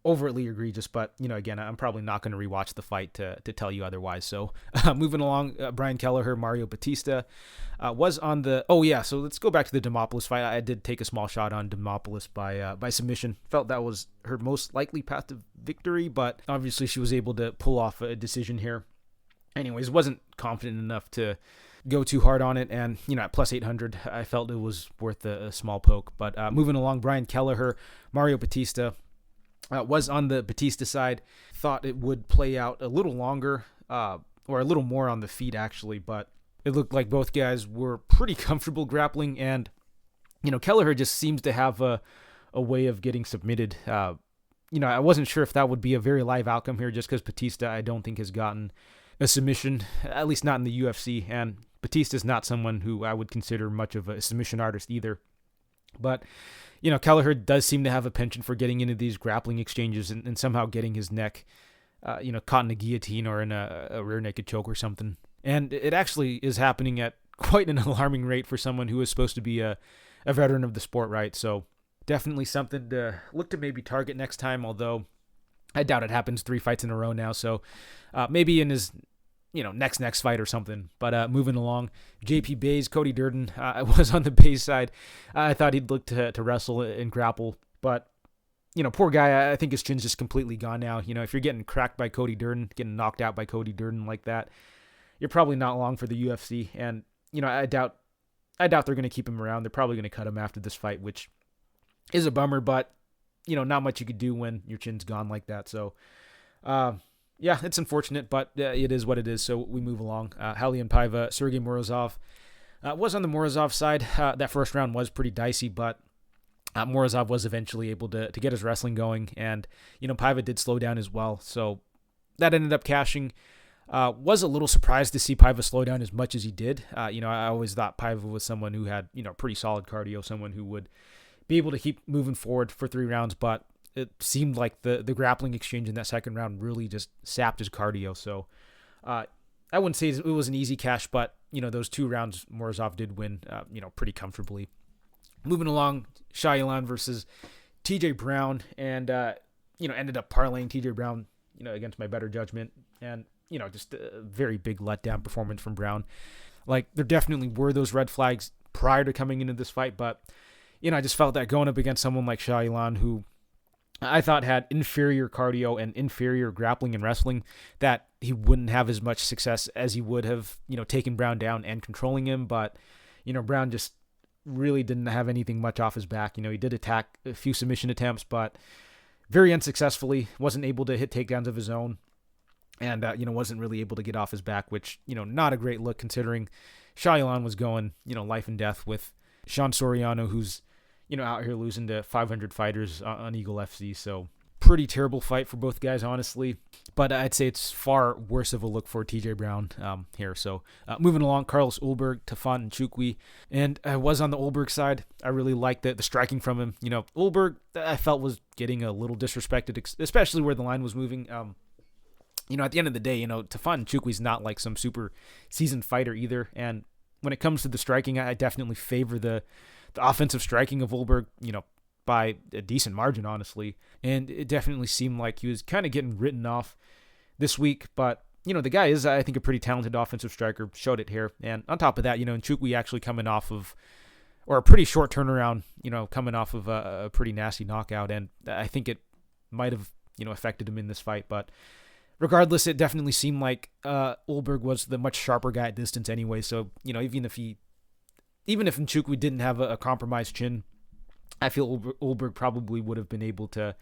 overtly egregious, but again, I'm probably not going to rewatch the fight to tell you otherwise. So moving along, Brian Kelleher, Mario Batista was on the. Oh yeah, so let's go back to the Demopoulos fight. I did take a small shot on Demopoulos by submission. Felt that was her most likely path to victory, but obviously she was able to pull off a decision here. Anyways, wasn't confident enough to go too hard on it, and at plus 800, I felt it was worth a small poke. But moving along, Brian Kelleher, Mario Batista. Was on the Batista side. Thought it would play out a little longer, or a little more on the feet actually, but it looked like both guys were pretty comfortable grappling, and Kelleher just seems to have a way of getting submitted. I wasn't sure if that would be a very live outcome here, just because Batista I don't think has gotten a submission, at least not in the UFC, and Batista's not someone who I would consider much of a submission artist either. But Kelleher does seem to have a penchant for getting into these grappling exchanges and somehow getting his neck, caught in a guillotine or in a rear naked choke or something. And it actually is happening at quite an alarming rate for someone who is supposed to be a veteran of the sport, right? So definitely something to look to maybe target next time, although I doubt it happens 3 fights in a row now. So maybe in his next fight or something. But moving along, JP Bays, Cody Durden, I was on the Bays side. I thought he'd look to wrestle and grapple, but poor guy, I think his chin's just completely gone now. If you're getting cracked by Cody Durden, getting knocked out by Cody Durden like that, you're probably not long for the UFC. And I doubt they're going to keep him around. They're probably going to cut him after this fight, which is a bummer, but not much you could do when your chin's gone like that. So yeah, it's unfortunate, but it is what it is, so we move along. Raulian Paiva, Sergey Morozov was on the Morozov side. That first round was pretty dicey, but Morozov was eventually able to get his wrestling going, and Paiva did slow down as well, so that ended up cashing. Was a little surprised to see Paiva slow down as much as he did. I always thought Paiva was someone who had pretty solid cardio, someone who would be able to keep moving forward for 3 rounds, but it seemed like the grappling exchange in that second round really just sapped his cardio. So I wouldn't say it was an easy cash, but those 2 rounds Morozov did win pretty comfortably. Moving along, Jalin versus TJ Brown, and ended up parlaying TJ Brown against my better judgment, and just a very big letdown performance from Brown. Like, there definitely were those red flags prior to coming into this fight, but I just felt that going up against someone like Jalin, who I thought had inferior cardio and inferior grappling and wrestling, that he wouldn't have as much success as he would have, taking Brown down and controlling him. But, Brown just really didn't have anything much off his back. He did attack a few submission attempts, but very unsuccessfully, wasn't able to hit takedowns of his own, and, wasn't really able to get off his back, which, not a great look considering Jalin was going, life and death with Sean Soriano, who's out here losing to 500 fighters on Eagle FC. So pretty terrible fight for both guys, honestly. But I'd say it's far worse of a look for TJ Brown here. So moving along, Carlos Ulberg, Tafon Nchukwi. And I was on the Ulberg side. I really liked the striking from him. Ulberg, I felt was getting a little disrespected, especially where the line was moving. At the end of the day, Tafon Nchukwi's not like some super seasoned fighter either. And when it comes to the striking, I definitely favor the offensive striking of Ulberg, by a decent margin, honestly. And it definitely seemed like he was kind of getting written off this week. But, the guy is, I think, a pretty talented offensive striker. Showed it here. And on top of that, Nchukwi actually coming off of, or a pretty short turnaround, coming off of a pretty nasty knockout. And I think it might have, affected him in this fight. But regardless, it definitely seemed like Ulberg was the much sharper guy at distance anyway. So, even if Nchukwi didn't have a compromised chin, I feel Ulberg probably would have been able to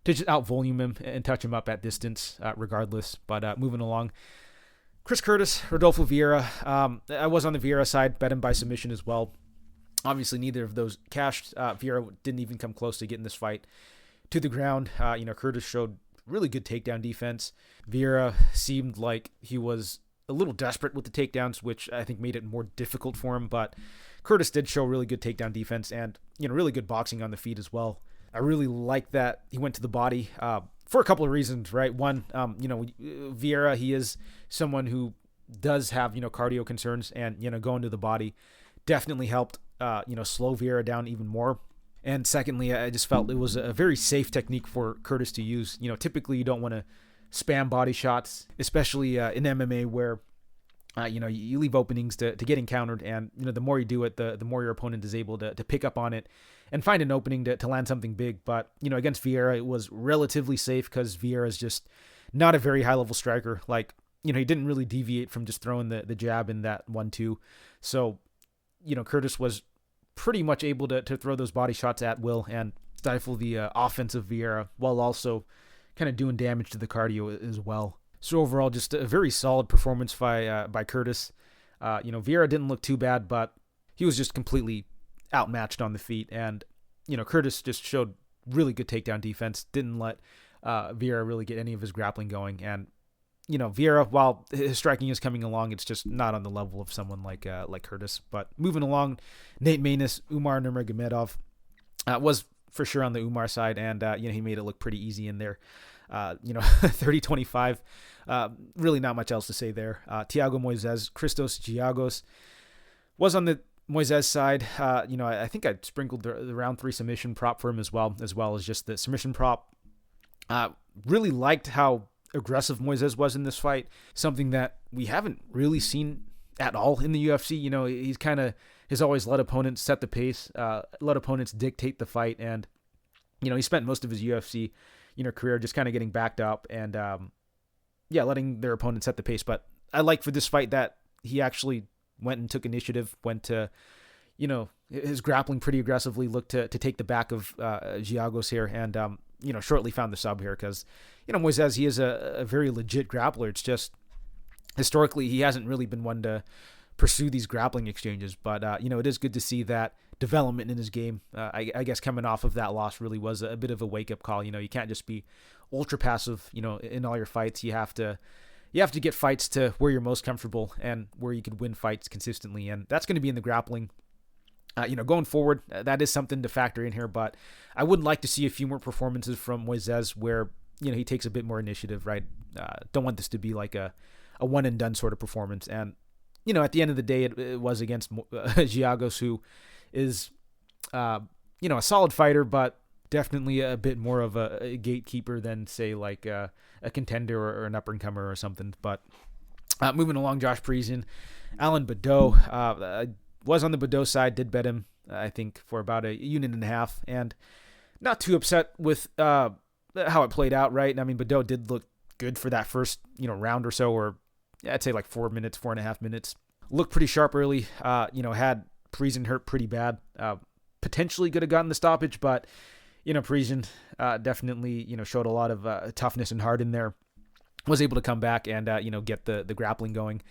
just out-volume him and touch him up at distance regardless. But moving along, Chris Curtis, Rodolfo Vieira. I was on the Vieira side, bet him by submission as well. Obviously, neither of those cashed. Vieira didn't even come close to getting this fight to the ground. Curtis showed really good takedown defense. Vieira seemed like he was a little desperate with the takedowns, which I think made it more difficult for him. But Curtis did show really good takedown defense and, really good boxing on the feet as well. I really like that he went to the body for a couple of reasons, right? One, Vieira, he is someone who does have, cardio concerns, and, going to the body definitely helped, slow Vieira down even more. And secondly, I just felt it was a very safe technique for Curtis to use. Typically you don't want to spam body shots, especially in MMA where, you leave openings to get encountered. And, the more you do it, the more your opponent is able to pick up on it and find an opening to land something big. But, against Vieira, it was relatively safe because Vieira is just not a very high level striker. Like, he didn't really deviate from just throwing the jab in that 1-2. So, Curtis was pretty much able to throw those body shots at will and stifle the offense of Vieira while also kind of doing damage to the cardio as well. So overall, just a very solid performance by Curtis. Vieira didn't look too bad, but he was just completely outmatched on the feet. And, Curtis just showed really good takedown defense, didn't let Vieira really get any of his grappling going. And, Vieira, while his striking is coming along, it's just not on the level of someone like Curtis. But moving along, Nate Maness, Umar Nurmagomedov was for sure on the Umar side, and he made it look pretty easy in there. 30-25. Really not much else to say there. Thiago Moises, Christos Giagos was on the Moises side. I think I sprinkled the round 3 submission prop for him as well as just the submission prop. Really liked how aggressive Moises was in this fight, something that we haven't really seen at all in the UFC. He's kind of has always let opponents set the pace, let opponents dictate the fight, and he spent most of his UFC career just kind of getting backed up and letting their opponents set the pace. But I like for this fight that he actually went and took initiative, went to his grappling pretty aggressively, looked to take the back of Giagos here, and shortly found the sub here because Moises, he is a very legit grappler. It's just historically he hasn't really been one to pursue these grappling exchanges, but it is good to see that development in his game. I guess coming off of that loss really was a bit of a wake-up call. You can't just be ultra passive in all your fights. You have to get fights to where you're most comfortable and where you could win fights consistently, and that's going to be in the grappling. Going forward, that is something to factor in here, but I would like to see a few more performances from Moises where he takes a bit more initiative, right? Don't want this to be like a one and done sort of performance. And at the end of the day, it was against Giagos, who is a solid fighter, but definitely a bit more of a gatekeeper than say like a contender or an up and comer or something. But moving along, Josh Parisian, Alan Badeau, was on the Badeau side, did bet him, I think, for about a unit and a half, and not too upset with how it played out, right? I mean, Badeau did look good for that first, round or so, or I'd say like 4.5 minutes. Looked pretty sharp early, had Parisian hurt pretty bad. Potentially could have gotten the stoppage, but, Parisian definitely, showed a lot of toughness and heart in there. Was able to come back and, get the grappling going.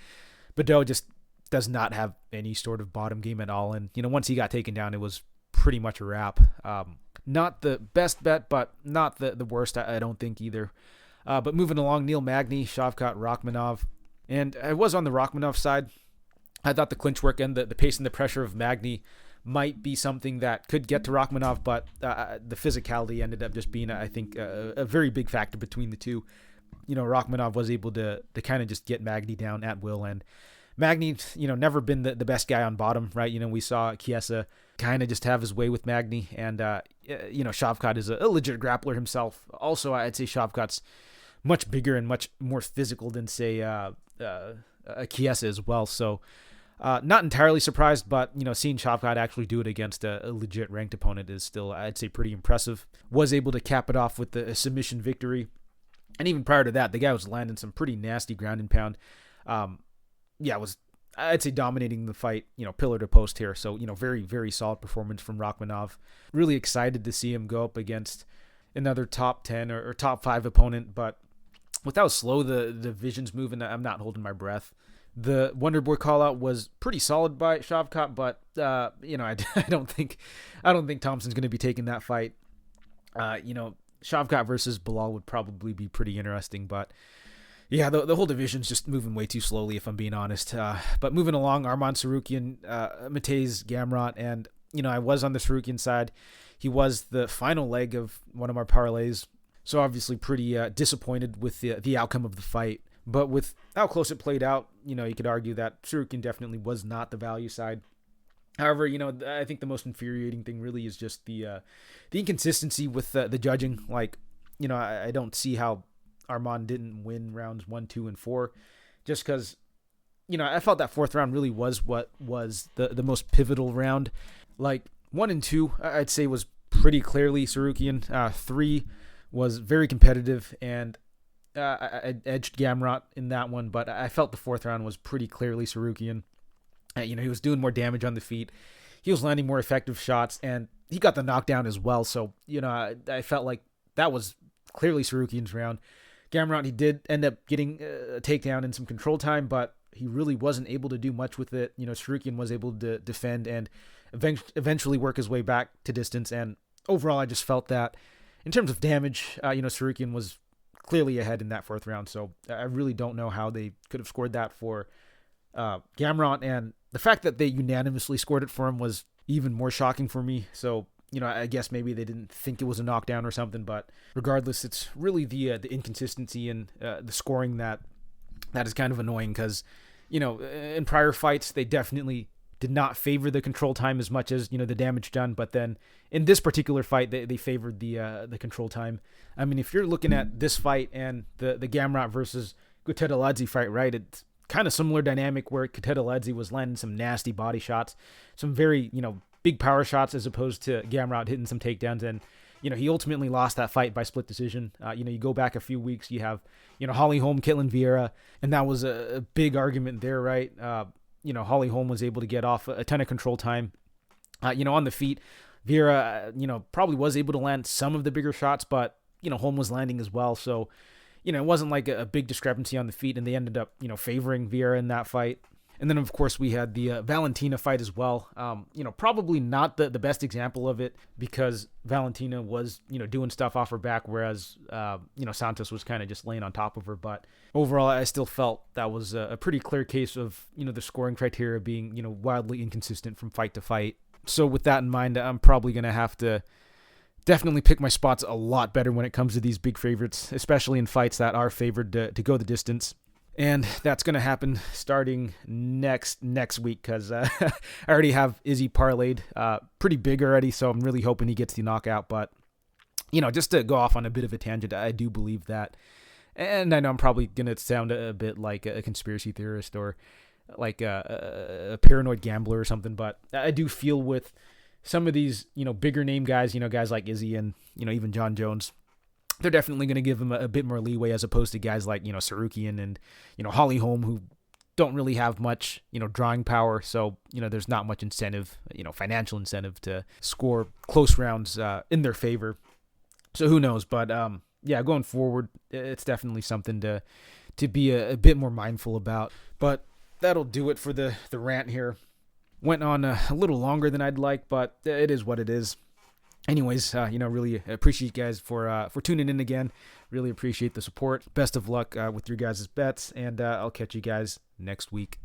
Badeau just does not have any sort of bottom game at all. And, once he got taken down, it was pretty much a wrap. Not the best bet, but not the worst, I don't think either. But moving along, Neil Magny, Shavkat Rakhmonov. And I was on the Rakhmonov side. I thought the clinch work and the pace and the pressure of Magny might be something that could get to Rakhmonov, but the physicality ended up just being, I think, a very big factor between the two. Rakhmonov was able to kind of just get Magny down at will, and Magny, never been the best guy on bottom, right? We saw Chiesa kind of just have his way with Magny, and, Shavkat is a legit grappler himself. Also, I'd say Shavkat's much bigger and much more physical than, say, Chiesa as well. So, not entirely surprised, but, seeing Shavkat actually do it against a legit ranked opponent is still, I'd say, pretty impressive. Was able to cap it off with a submission victory. And even prior to that, the guy was landing some pretty nasty ground and pound. Was, I'd say, dominating the fight, pillar to post here. So, very, very solid performance from Rakhmonov. Really excited to see him go up against another top 10 or top 5 opponent. But with how slow the division's moving, I'm not holding my breath. The Wonder Boy call out was pretty solid by Shavkat, but, I don't think Thompson's going to be taking that fight. Shavkat versus Bilal would probably be pretty interesting, but Yeah, the whole division's just moving way too slowly, if I'm being honest. But moving along, Arman Tsarukyan, Matej Gamrot, and, I was on the Tsarukyan side. He was the final leg of one of our parlays, so obviously pretty disappointed with the outcome of the fight. But with how close it played out, you could argue that Tsarukyan definitely was not the value side. However, I think the most infuriating thing really is just the inconsistency with the judging. Like, I don't see how Arman didn't win rounds 1, 2, and 4, just because, I felt that fourth round really was what was the most pivotal round. Like 1 and 2, I'd say was pretty clearly Tsarukyan. 3 was very competitive, and I edged Gamrot in that one, but I felt the fourth round was pretty clearly Tsarukyan. He was doing more damage on the feet. He was landing more effective shots, and he got the knockdown as well. So, I felt like that was clearly Tsarukyan's round. Gamrot, he did end up getting a takedown and some control time, but he really wasn't able to do much with it. Tsarukyan was able to defend and eventually work his way back to distance. And overall, I just felt that in terms of damage, Tsarukyan was clearly ahead in that fourth round. So I really don't know how they could have scored that for Gamrot. And the fact that they unanimously scored it for him was even more shocking for me. So, I guess maybe they didn't think it was a knockdown or something, but regardless, it's really the inconsistency in the scoring that is kind of annoying because, in prior fights, they definitely did not favor the control time as much as, the damage done. But then in this particular fight, they favored the control time. I mean, if you're looking at this fight and the Gamrot versus Guttedaladze fight, right, it's kind of similar dynamic where Guttedaladze was landing some nasty body shots, some very, big power shots as opposed to Gamrot hitting some takedowns. And, he ultimately lost that fight by split decision. You go back a few weeks, you have, Holly Holm, Ketlen Vieira, and that was a big argument there, right? Holly Holm was able to get off a ton of control time, on the feet. Vieira, probably was able to land some of the bigger shots, but, Holm was landing as well. So, it wasn't like a big discrepancy on the feet, and they ended up, favoring Vieira in that fight. And then, of course, we had the Valentina fight as well. Probably not the best example of it because Valentina was, doing stuff off her back, whereas, Santos was kind of just laying on top of her. But overall, I still felt that was a pretty clear case of, the scoring criteria being, wildly inconsistent from fight to fight. So with that in mind, I'm probably going to have to definitely pick my spots a lot better when it comes to these big favorites, especially in fights that are favored to go the distance. And that's going to happen starting next week because I already have Izzy parlayed pretty big already, so I'm really hoping he gets the knockout. But, just to go off on a bit of a tangent, I do believe that. And I know I'm probably going to sound a bit like a conspiracy theorist or like a paranoid gambler or something, but I do feel with some of these, bigger name guys, guys like Izzy and, even John Jones, they're definitely going to give him a bit more leeway as opposed to guys like, Tsarukyan and, Holly Holm who don't really have much, drawing power. So, there's not much incentive, financial incentive to score close rounds in their favor. So who knows? But, yeah, going forward, it's definitely something to be a bit more mindful about. But that'll do it for the rant here. Went on a little longer than I'd like, but it is what it is. Anyways, really appreciate you guys for tuning in again. Really appreciate the support. Best of luck with your guys' bets, and I'll catch you guys next week.